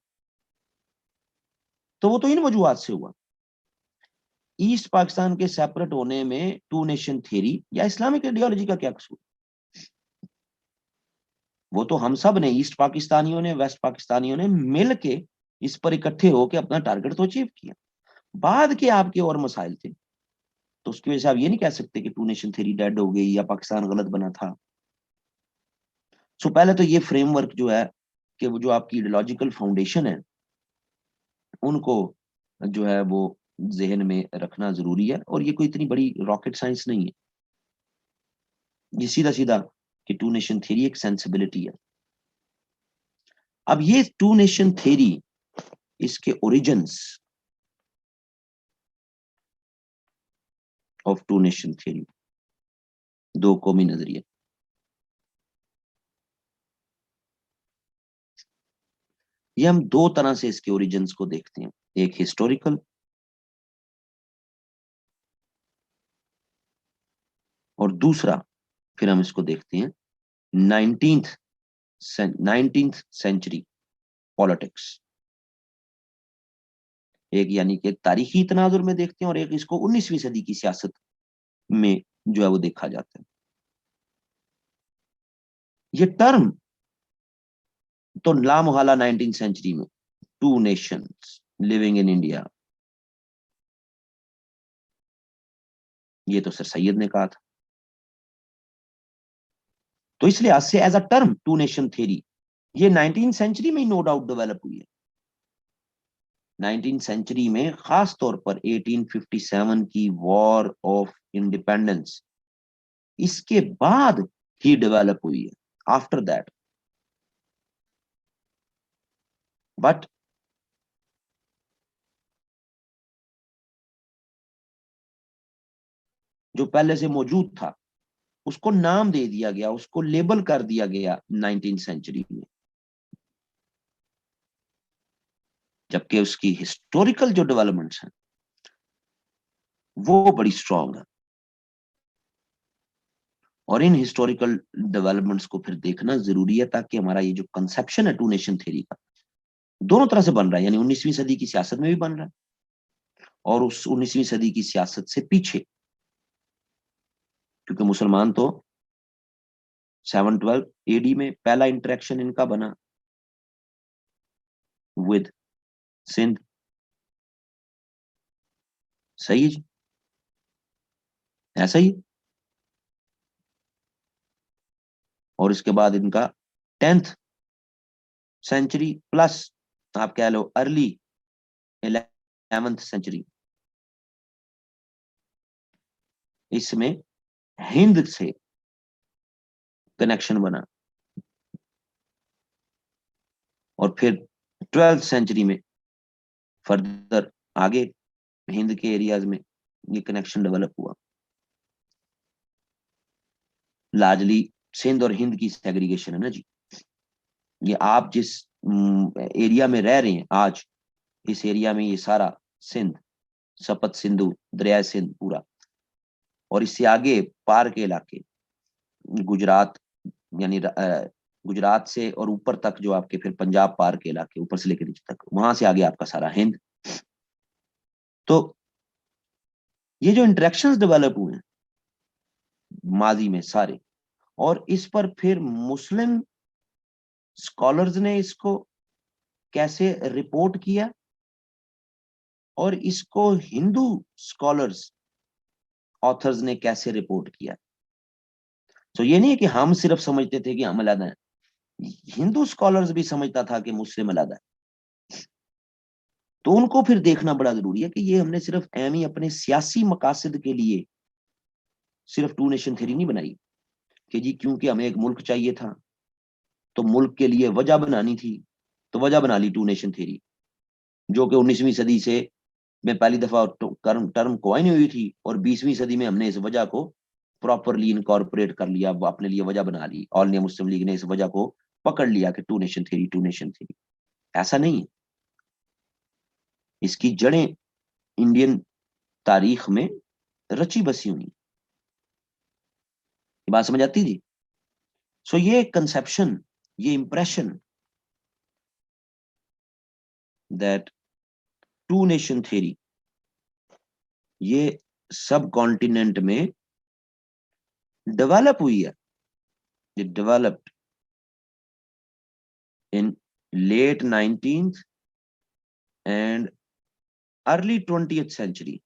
तो वो तो इन वजूहात से हुआ। ईस्ट पाकिस्तान के सेपरेट होने में टू नेशन थ्योरी या इस्लामिक आइडियोलॉजी का क्या कसूर? वो तो हम सब ने, ईस्ट पाकिस्तानियों ने, वेस्ट पाकिस्तानियों ने मिल के इस पर इकट्ठे होकर अपना टारगेट तो अचीव किया। बाद के आपके और मसाइल थे, तो उसकी वजह से आप ये नहीं कह सकते कि टू नेशन थ्योरी डेड हो गई या पाकिस्तान गलत बना था। सो पहले तो ये फ्रेमवर्क जो है कि वो जो आपकी आइडियोलॉजिकल फाउंडेशन है, उनको जो है वो जहन में रखना जरूरी है। और ये कोई इतनी बड़ी रॉकेट साइंस नहीं है, ये सीधा सीधा कि टू नेशन थ्योरी एक सेंसिबिलिटी है। अब ये टू नेशन थ्योरी, इसके origins of two nation theory, दो कौमी नजरिया, ये हम दो तरह से इसके ओरिजिन्स को देखते हैं। एक हिस्टोरिकल और दूसरा फिर हम इसको देखते हैं 19th सेंचुरी पॉलिटिक्स। एक यानी कि तारीखी तनाजुर में देखते हैं और एक इसको 19वीं सदी की सियासत में जो है वो देखा जाता है। ये टर्म तो लामोहला 19th सेंचुरी में two nations living in India, ये तो सर सैयद ने कहा था। तो इसलिए आज से as a term two nation theory ये 19th सेंचुरी में ही नो डाउट डेवलप हुई है। 19th सेंचुरी में खास तौर पर 1857 की वॉर ऑफ इंडिपेंडेंस, इसके बाद ही डेवलप हुई है, आफ्टर दैट। बट जो पहले से मौजूद था उसको नाम दे दिया गया, उसको लेबल कर दिया गया 19th सेंचुरी में, जबकि उसकी हिस्टोरिकल जो डेवलपमेंट्स हैं वो बड़ी स्ट्रांग है। और इन हिस्टोरिकल डेवलपमेंट्स को फिर देखना जरूरी है, ताकि हमारा ये जो कंसेप्शन है टू नेशन थ्योरी का दोनों तरह से बन रहा है, यानी 19वीं सदी की सियासत में भी बन रहा है और उस 19वीं सदी की सियासत से पीछे, क्योंकि मुसलमान तो 712 एडी में पहला इंटरेक्शन इनका बना विद सिंध। सही है जी, ऐसा ही। और इसके बाद इनका 10th सेंचुरी प्लस आप कह लो अर्ली 11th सेंचुरी, इसमें हिंद से कनेक्शन बना। और फिर 12th सेंचुरी में फर्दर आगे हिंद के एरियाज में ये कनेक्शन डेवलप हुआ। लार्जली सिंध और हिंद की सेग्रीगेशन है ना जी। ये आप जिस एरिया में रह रहे हैं आज, इस एरिया में ये सारा सिंध, सपत सिंधु दरिया सिंध पूरा, और इससे आगे पार के इलाके गुजरात, यानी गुजरात से और ऊपर तक जो आपके फिर पंजाब पार के इलाके ऊपर से लेकर नीचे तक, वहां से आगे आपका सारा हिंद। तो ये जो इंटरेक्शंस डेवलप हुए हैं माजी में सारे, और इस पर फिर मुस्लिम स्कॉलर्स ने इसको कैसे रिपोर्ट किया, और इसको हिंदू स्कॉलर्स ऑथर्स ने कैसे रिपोर्ट किया। तो ये नहीं है कि हम सिर्फ समझते थे कि हम अलग हैं, हिंदू स्कॉलर्स भी समझता था कि मुस्लिम अलग है। तो उनको फिर देखना बड़ा जरूरी है कि ये हमने सिर्फ एम ही अपने सियासी मकासद के लिए सिर्फ टू नेशन थ्योरी नहीं बनाई कि जी क्योंकि हमें एक मुल्क चाहिए था तो मुल्क के लिए वजह बनानी थी, तो वजह बना ली टू नेशन थ्योरी, जो कि 19वीं सदी से में पहली दफा टर्म कॉइन हुई थी, और 20वीं सदी में हमने इस वजह को प्रॉपरली इनकॉर्पोरेट कर लिया, अपने लिए वजह बना ली। ऑल इंडिया मुस्लिम लीग ने इस वजह को पकड़ लिया कि two nation theory, two nation theory. ऐसा नहीं है, इसकी जड़ें इंडियन तारीख में रची बसी हुई। ये बात समझ आती जी? सो ये कंसेप्शन, ये impression that two nation theory ये सब कॉन्टिनेंट में डेवलप हुई है, ये developed in late 19th and early 20th century.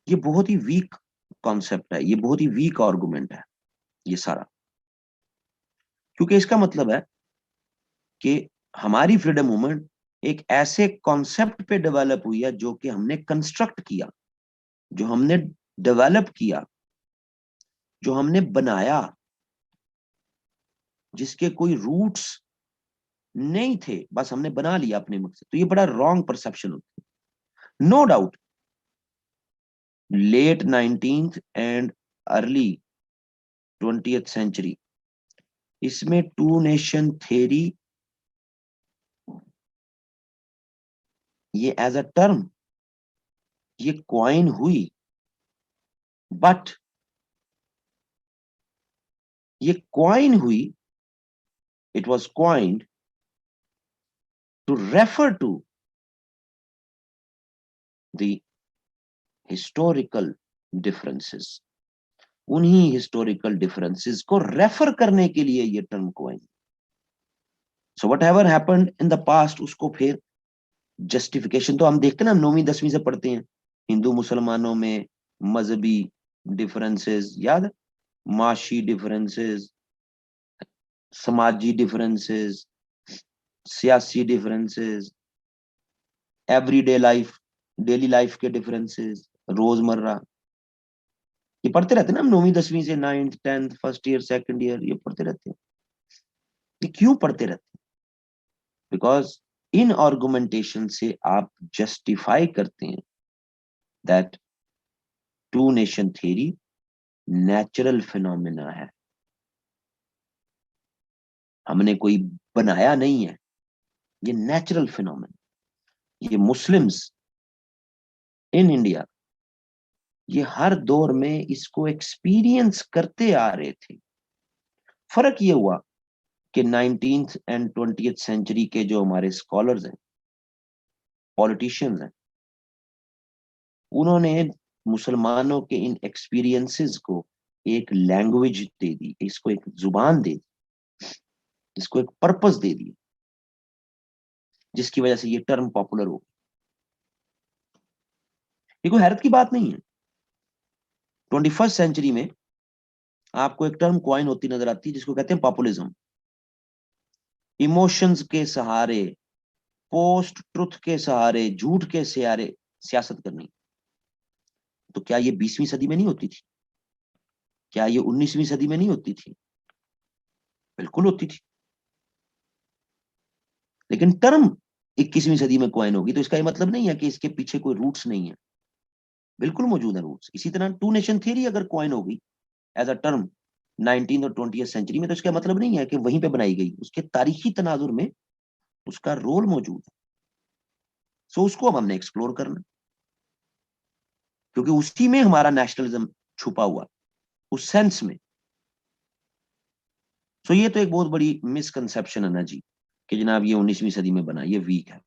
ये बहुत ही वीक कॉन्सेप्ट है, ये बहुत ही वीक आर्गुमेंट है ये सारा, क्योंकि इसका मतलब है कि हमारी फ्रीडम मूवमेंट एक ऐसे कॉन्सेप्ट पे डेवलप हुई है जो कि हमने कंस्ट्रक्ट किया, जो हमने डेवलप किया, जो हमने बनाया, जिसके कोई रूट्स नहीं थे, बस हमने बना लिया अपने मकसद। तो ये बड़ा रॉन्ग परसेप्शन होता है। No doubt late 19th and early 20th century, इसमें टू नेशन थ्योरी ये एज अ टर्म ये क्वाइन हुई, बट ये क्वाइन हुई, it was coined to refer to the historical differences. उन्हीं हिस्टोरिकल डिफरेंसेस को रेफर करने के लिए ये term coin. So whatever happened in the past, उसको फिर जस्टिफिकेशन तो हम देखते हैं ना, 9वीं 10वीं से पढ़ते हैं, हिंदू मुसलमानों में मजहबी डिफरेंसेस याद है, माशी डिफरेंसेस, समाजी डिफरेंसेस, सियासी differences, everyday life, daily life के डिफरेंसेस, रोजमर्रा, ये पढ़ते रहते हैं ना हम 9वीं 10वीं से, 9th 10th first year second year, ये पढ़ते रहते हैं। ये क्यों पढ़ते रहते हैं? बिकॉज इन आर्गुमेंटेशन से आप जस्टिफाई करते हैं that two nation theory natural phenomena है, हमने कोई बनाया नहीं है, ये नेचुरल फिनोमिना। ये मुस्लिम्स इन इंडिया ये हर दौर में इसको एक्सपीरियंस करते आ रहे थे। फर्क ये हुआ कि 19th एंड 20th सेंचुरी के जो हमारे स्कॉलर्स हैं, पॉलिटिशियंस हैं, उन्होंने मुसलमानों के इन एक्सपीरियंसेस को एक लैंग्वेज दे दी, इसको एक जुबान दे दी, इसको एक पर्पस दे दी, जिसकी वजह से ये टर्म पॉपुलर हो गई। ये कोई हैरत की बात नहीं है। 21st सेंचुरी में आपको एक टर्म क्वाइन होती नजर आती है जिसको कहते हैं पॉपुलिज्म। इमोशंस के सहारे, पोस्ट ट्रुथ के सहारे, झूठ के सहारे सियासत करनी। तो क्या ये 20वीं सदी में नहीं होती थी? क्या ये 19वीं सदी में नहीं होती थी? बिल्कुल होती थी। लेकिन टर्म 21वीं सदी में क्वाइन होगी तो इसका ये मतलब नहीं है कि इसके पीछे कोई रूट्स नहीं है, बिल्कुल मौजूद है रूट्स। इसी तरह टू नेशन थ्योरी अगर क्वाइन होगी एज अ टर्म 19th और 20th सेंचुरी में, तो इसका मतलब नहीं है कि वहीं पे बनाई गई, उसके तारीखी तनाजुर में उसका रोल मौजूद है। सो उसको अब हमने एक्सप्लोर करना, क्योंकि उसी में हमारा नेशनलिज्म छुपा हुआ, उस सेंस में। सो ये तो एक बहुत बड़ी मिसकंसेप्शन है ना जी, कि जनाब ये 19वीं सदी में बना, ये वीक है।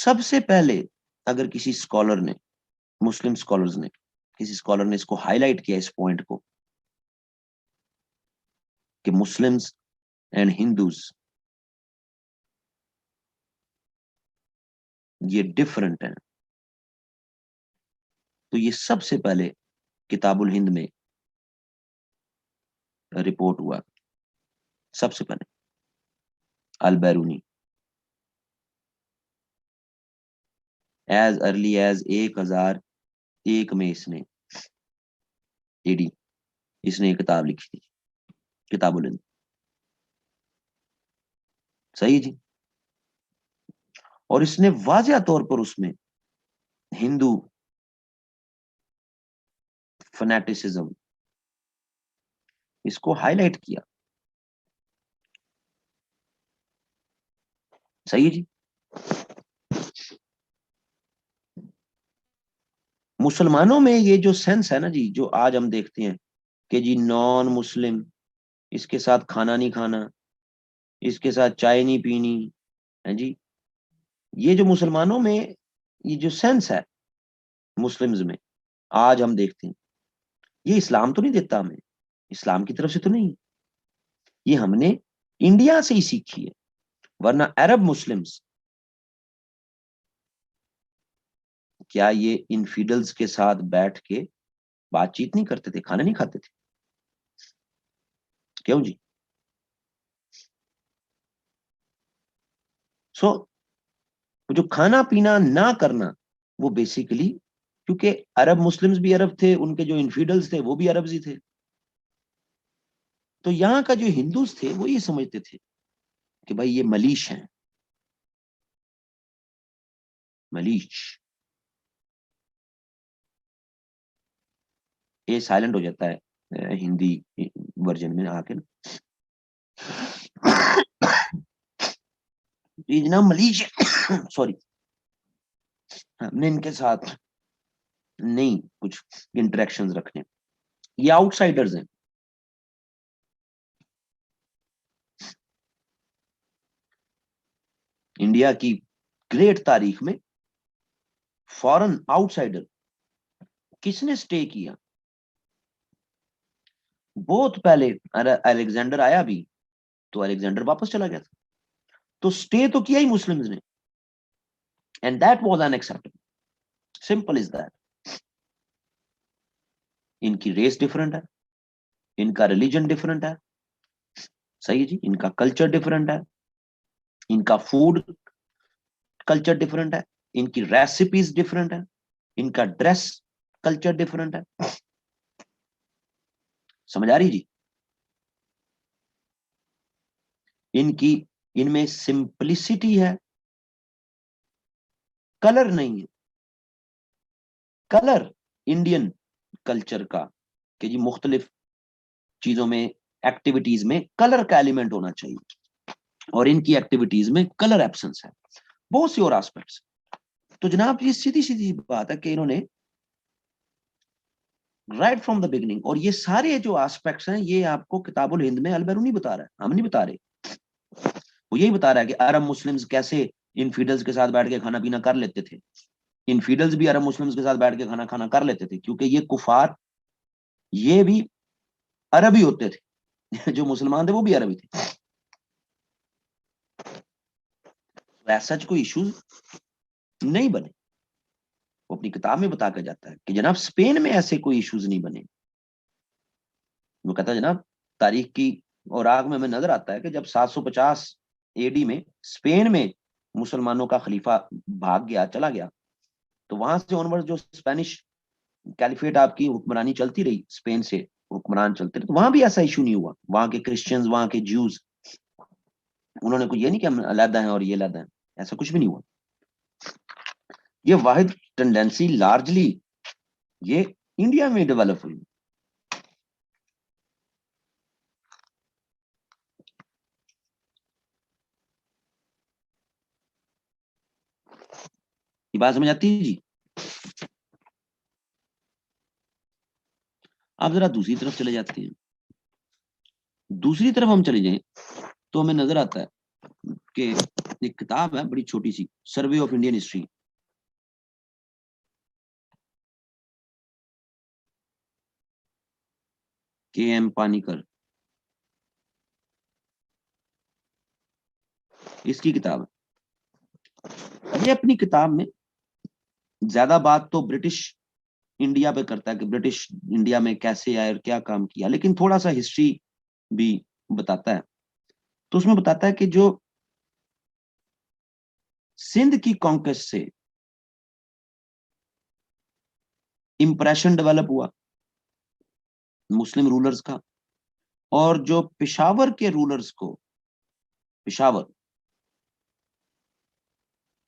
सबसे पहले अगर किसी स्कॉलर ने, मुस्लिम स्कॉलर्स ने, किसी स्कॉलर ने इसको हाईलाइट किया, इस पॉइंट को, कि मुस्लिम्स एंड हिंदूज ये डिफरेंट है, तो ये सबसे पहले किताबुल हिंद में रिपोर्ट हुआ, सबसे पहले अल बैरूनी, एज अर्ली एज 1001 में इसने एडी इसने ये किताब लिखी थी, किताबुल हिंद। सही जी। और इसने वाजिया तौर पर उसमें हिंदू फनेटिसिज्म इसको हाईलाइट किया। सही है जी। मुसलमानों में ये जो सेंस है ना जी, जो आज हम देखते हैं कि जी नॉन मुस्लिम, इसके साथ खाना नहीं खाना, इसके साथ चाय नहीं पीनी, है जी, ये जो मुसलमानों में ये जो सेंस है मुस्लिम्स में, आज हम देखते हैं, ये इस्लाम तो नहीं देता हमें, इस्लाम की तरफ से तो नहीं, ये हमने इंडिया से ही सीखी है। वरना अरब मुस्लिम्स क्या ये इनफिडल्स के साथ बैठ के बातचीत नहीं करते थे, खाना नहीं खाते थे? क्यों जी? सो जो खाना पीना ना करना, वो बेसिकली, क्योंकि अरब मुस्लिम्स भी अरब थे, उनके जो इनफिडल्स थे वो भी अरब ही थे, तो यहाँ का जो हिंदूज थे वो ये समझते थे कि भाई ये मलीश हैं, मलीश। ये साइलेंट हो जाता है हिंदी वर्जन में आके ना, ये जनाब मलीश सॉरी, हमने इनके साथ नहीं कुछ इंटरेक्शंस रखने, ये आउटसाइडर्स हैं। इंडिया की ग्रेट तारीख में फॉरेन आउटसाइडर किसने स्टे किया? बहुत पहले अलेक्जेंडर आया भी, तो अलेक्जेंडर वापस चला गया था, तो स्टे तो किया ही मुस्लिम्स ने, and that was unacceptable. Simple is that. इनकी रेस डिफरेंट है, इनका रिलीजन डिफरेंट है, सही है जी, इनका कल्चर डिफरेंट है, इनका फूड कल्चर डिफरेंट है, इनकी रेसिपीज डिफरेंट है, इनका ड्रेस कल्चर डिफरेंट है। समझ आ रही जी? इनकी, इनमें सिंपलिसिटी है, कलर नहीं है। कलर इंडियन कल्चर का, कि जी मुख्तलिफ चीजों में, एक्टिविटीज में कलर का एलिमेंट होना चाहिए, और इनकी एक्टिविटीज में कलर एब्सेंस है, बहुत सी और एस्पेक्ट्स। तो जनाब ये सीधी सीधी बात है कि इन्होंने राइट फ्रॉम द बिगिनिंग, और ये सारे जो एस्पेक्ट्स हैं ये आपको किताबुल हिंद में अल बैरूनी बता रहा है, हम नहीं बता रहे। वो यही बता रहा है कि अरब मुस्लिम्स कैसे इनफिडल्स के साथ बैठ के खाना पीना कर लेते थे, इनफिडल्स भी अरब मुस्लिम्स के साथ बैठ के खाना खाना कर लेते थे, क्योंकि ये कुफार, ये भी अरबी होते थे जो मुसलमान थे वो भी अरबी थे। ऐसा कोई इश्यूज नहीं बने, वो अपनी किताब में बता के जाता है कि जनाब स्पेन में ऐसे कोई इश्यूज नहीं बने। वो कहता है जनाब तारीख की और आग में हमें नजर आता है कि जब 750 एडी में स्पेन में मुसलमानों का खलीफा भाग गया, चला गया, तो वहां से ऑनवर्ड जो स्पेनिश कैलिफेट आपकी हुक्मरानी चलती रही, स्पेन से हुक्मरान चलते रहे, तो वहां भी ऐसा इशू नहीं हुआ। वहां के क्रिश्चियंस, वहां के ज्यूज, उन्होंने कुछ ये नहीं कि हम अलहदा हैं और ये अलहदा है, ऐसा कुछ भी नहीं हुआ। ये वाहिद टेंडेंसी लार्जली ये इंडिया में डेवलप हुई। ये बात समझ आती है जी? आप जरा दूसरी तरफ चले जाते हैं, दूसरी तरफ हम चले जाएं तो हमें नजर आता है के एक किताब है बड़ी छोटी सी, survey of Indian history. KM Panikkar, इसकी किताब है। ये अपनी किताब में ज्यादा बात तो ब्रिटिश इंडिया पे करता है कि ब्रिटिश इंडिया में कैसे आए और क्या काम किया, लेकिन थोड़ा सा हिस्ट्री भी बताता है। तो उसमें बताता है कि जो सिंध की कॉन्क्वेस्ट से इंप्रेशन डेवलप हुआ मुस्लिम रूलर्स का, और जो पेशावर के रूलर्स को, पेशावर,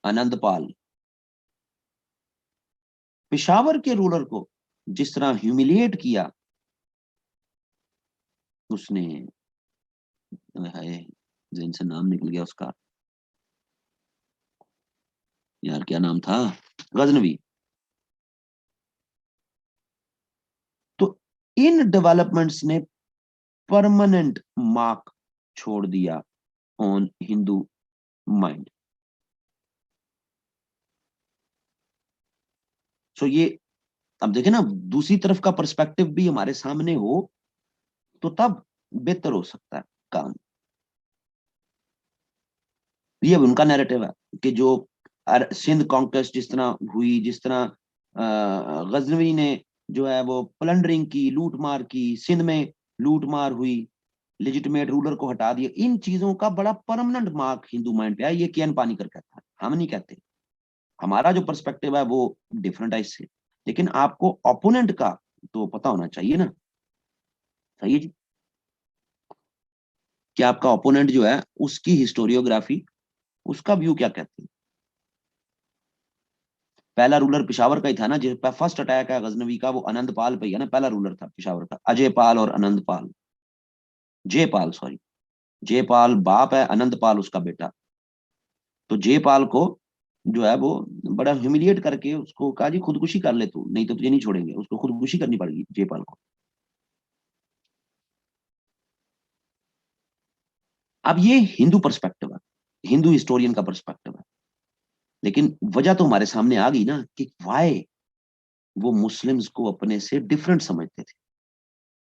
आनंदपाल, पेशावर के रूलर को जिस तरह ह्यूमिलिएट किया उसने, है जिन से नाम निकल गया उसका, यार क्या नाम था, गजनवी। तो इन डेवलपमेंट्स ने परमानेंट मार्क छोड़ दिया ऑन हिंदू माइंड। सो ये, अब देखें ना, दूसरी तरफ का पर्सपेक्टिव भी हमारे सामने हो तो तब बेहतर हो सकता है काम। ये उनका नैरेटिव है कि जो सिंध कॉन्क्वेस्ट जिस तरह हुई, जिस तरह गजनवी ने जो है वो प्लंडरिंग की, लूट मार की, सिंध में लूट मार हुई, लेजिटिमेट रूलर को हटा दिया, इन चीजों का बड़ा परमानेंट मार्क हिंदू माइंड पे है। ये केएन पानीकर कहता है, हम नहीं कहते। हमारा जो पर्सपेक्टिव है वो डिफरेंट है इससे, लेकिन आपको ओपोनेंट का तो पता होना चाहिए ना। सही है जी, कि आपका ओपोनेंट जो है उसकी हिस्टोरियोग्राफी, उसका व्यू क्या कहते हैं। पहला रूलर पिशावर का ही था ना, जिस पर फर्स्ट अटैक है गजनवी का, वो आनंदपाल पे ही है ना, पहला रूलर था पिशावर का, अजय पाल और आनंदपाल, जयपाल सॉरी, जयपाल बाप है, आनंदपाल उसका बेटा। तो जयपाल को जो है वो बड़ा ह्यूमिलिएट करके उसको कहा जी खुदकुशी कर ले तू, नहीं तो तुझे नहीं छोड़ेंगे, उसको खुदकुशी करनी पड़ेगी जयपाल को। अब ये हिंदू पर्सपेक्टिव है, हिंदू हिस्टोरियन का पर्सपेक्टिव है, लेकिन वजह तो हमारे सामने आ गई ना कि वाई वो मुस्लिम्स को अपने से डिफरेंट समझते थे,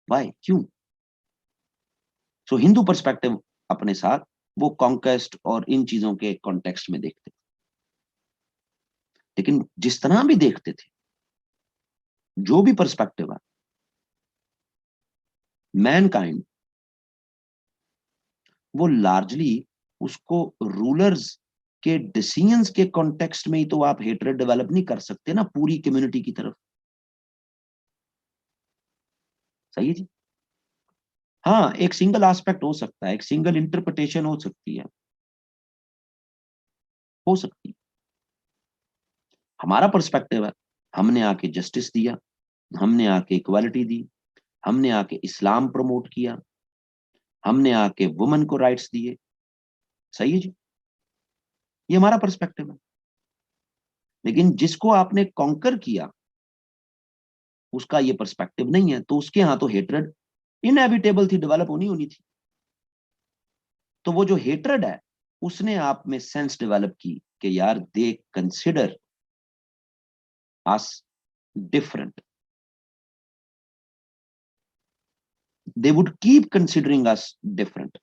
वाई, क्यों। सो हिंदू पर्सपेक्टिव अपने साथ वो कॉन्क्वेस्ट और इन चीजों के कॉन्टेक्स्ट में देखते थे, लेकिन जिस तरह भी देखते थे, जो भी पर्सपेक्टिव है, मैनकाइंड वो लार्जली उसको रूलर्स के डिसीजंस के कॉन्टेक्स्ट में ही, तो आप हेटरेट डेवलप नहीं कर सकते ना पूरी कम्युनिटी की तरफ। सही है जी। हाँ, एक सिंगल एस्पेक्ट हो सकता है, एक सिंगल इंटरप्रिटेशन हो सकती है, हो सकती है। हमारा पर्सपेक्टिव है, हमने आके जस्टिस दिया, हमने आके इक्वालिटी दी, हमने आके इस्लाम प्रमोट किया, हमने आके वुमेन को राइट्स दिए। सही है जी, ये हमारा पर्सपेक्टिव है। लेकिन जिसको आपने कॉन्कर किया उसका ये पर्सपेक्टिव नहीं है, तो उसके यहां तो हेट्रेड इनएविटेबल थी, डेवलप होनी होनी थी। तो वो जो हेट्रेड है उसने आप में सेंस डेवलप की कि यार they consider us different, they would keep considering us different.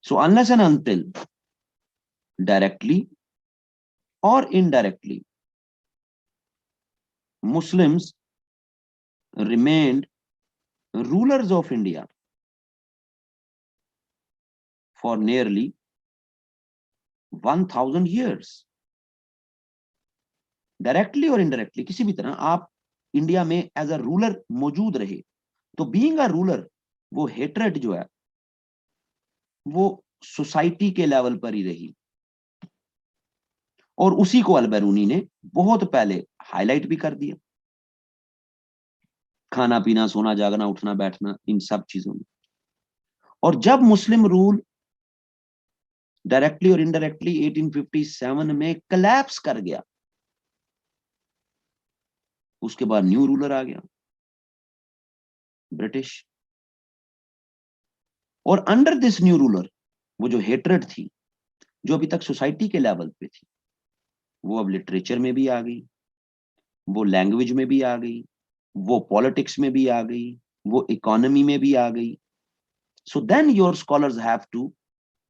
So unless and until directly or indirectly Muslims remained rulers of India for nearly 1000 years, directly और इनडायरेक्टली किसी भी तरह आप इंडिया में एज अ रूलर मौजूद रहे, तो being a ruler वो हेट्रेड जो है वो सोसाइटी के लेवल पर ही रही, और उसी को अल बैरूनी ने बहुत पहले हाईलाइट भी कर दिया, खाना पीना सोना जागना उठना बैठना इन सब चीजों में। और जब मुस्लिम रूल डायरेक्टली और इनडायरेक्टली 1857 में कलैप्स कर गया, उसके बाद न्यू रूलर आ गया, ब्रिटिश। और अंडर दिस न्यू रूलर वो जो हेट्रेड थी, जो अभी तक सोसाइटी के लेवल पे थी, वो अब लिटरेचर में भी आ गई, वो लैंग्वेज में भी आ गई, वो पॉलिटिक्स में भी आ गई, वो इकोनॉमी में भी आ गई. So then your scholars have to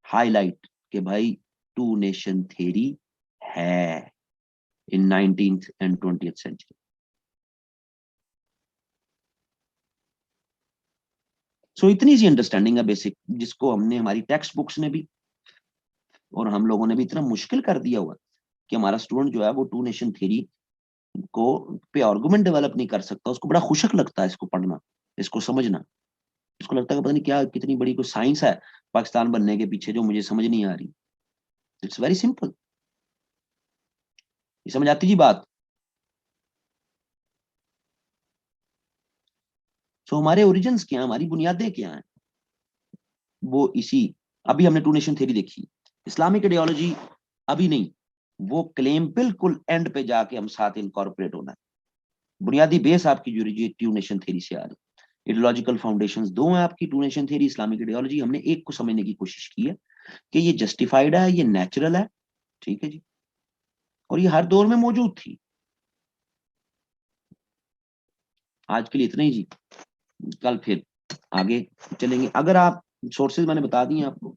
highlight कि भाई टू नेशन थ्योरी है इन 19th एंड 20th सेंचुरी. सो इतनी सी अंडरस्टैंडिंग है बेसिक, जिसको हमने हमारी टेक्स्ट बुक्स ने भी और हम लोगों ने भी इतना मुश्किल कर दिया हुआ कि हमारा स्टूडेंट जो है वो टू नेशन थ्योरी को पे आर्गुमेंट डेवलप नहीं कर सकता. उसको बड़ा खुशक लगता है इसको पढ़ना, इसको समझना. उसको लगता है कि पता नहीं क्या कितनी बड़ी कोई साइंस है पाकिस्तान बनने के पीछे जो मुझे समझ नहीं आ रही. It's very simple. ये समझ आती जी बात. सो हमारे ओरिजिन्स क्या हैं, हमारी बुनियादें क्या हैं, वो इसी. अभी हमने टू नेशन थ्योरी देखी. इस्लामिक आइडियोलॉजी अभी नहीं, वो क्लेम बिल्कुल एंड पे जाके हम साथ इनकॉर्पोरेट होना है. बुनियादी बेस आपकी जो टू नेशन थ्योरी से आ रही. आइडियोलॉजिकल फाउंडेशंस दो हैं आपकी, two nation theory, Islamic ideology. हमने एक को समझने की कोशिश की है कि ये जस्टिफाइड है, ये नेचुरल है, ठीक है जी, और ये हर दौर में मौजूद थी. आज के लिए इतना ही जी. कल फिर आगे चलेंगे. अगर आप सोर्सेज मैंने बता दिए आपको,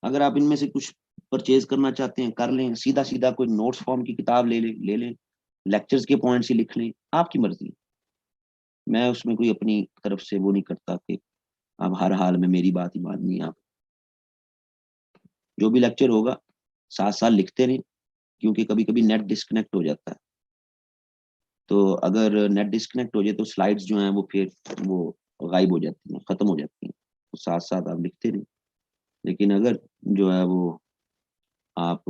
अगर आप इनमें से कुछ परचेज करना चाहते हैं कर लें, सीधा सीधा कोई नोट्स फॉर्म की किताब ले लें, लेक्चर्स के पॉइंट्स ही लिख लें, आपकी मर्जी. मैं उसमें कोई अपनी तरफ से वो नहीं करता कि आप हर हाल में मेरी बात ही माननी है. आप जो भी लेक्चर होगा साथ साथ लिखते रहें, क्योंकि कभी कभी नेट डिस्कनेक्ट हो जाता है. तो अगर नेट डिस्कनेक्ट हो जाए तो स्लाइड्स जो हैं वो फिर वो गायब हो जाती हैं, खत्म हो जाती हैं. तो साथ साथ आप लिखते रहें. लेकिन अगर जो है वो आप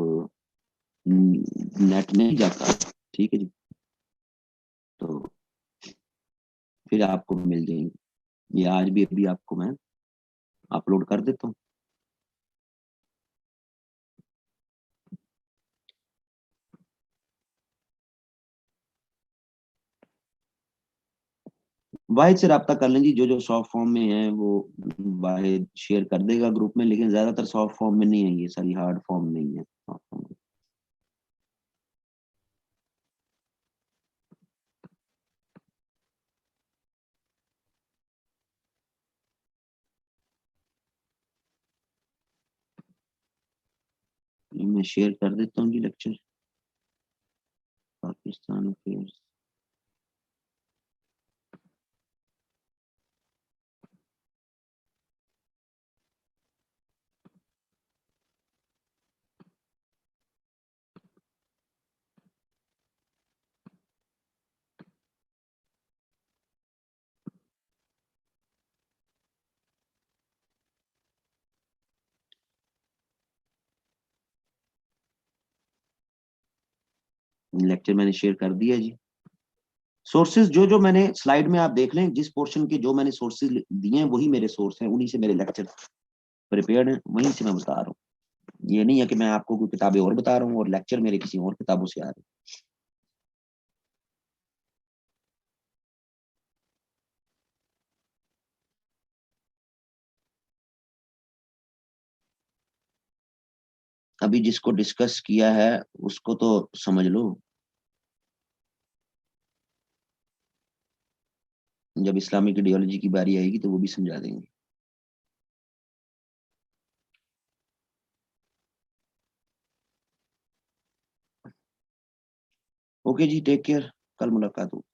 नेट नहीं जाता, ठीक है जी, तो फिर आपको मिल जाएंगे. ये आज भी अभी आपको मैं अपलोड कर देता हूँ. वाहिद से रब्ता कर लें जी. जो जो सॉफ्ट फॉर्म में है वो वाहिद शेयर कर देगा ग्रुप में, लेकिन ज्यादातर सॉफ्ट फॉर्म में नहीं है, ये सारी हार्ड फॉर्म नहीं है सॉफ्ट फॉर्म में. मैं शेयर कर देता हूँ जी लेक्चर. पाकिस्तान अफेयर्स. लेक्चर मैंने शेयर कर दिया जी. सोर्सेज जो जो मैंने स्लाइड में आप देख लें, जिस पोर्शन के जो मैंने सोर्सेज दिए हैं वही मेरे सोर्स हैं, उन्हीं से मेरे लेक्चर प्रिपेयर्ड हैं, वहीं से मैं बता रहा हूँ. ये नहीं है कि मैं आपको कोई किताबें और बता रहा हूँ और लेक्चर मेरे किसी और किताबों से आ रहे हैं. अभी जिसको डिस्कस किया है उसको तो समझ लो. जब इस्लामिक आइडियोलॉजी की बारी आएगी तो वो भी समझा देंगे. ओके जी, टेक केयर. कल मुलाकात होगी.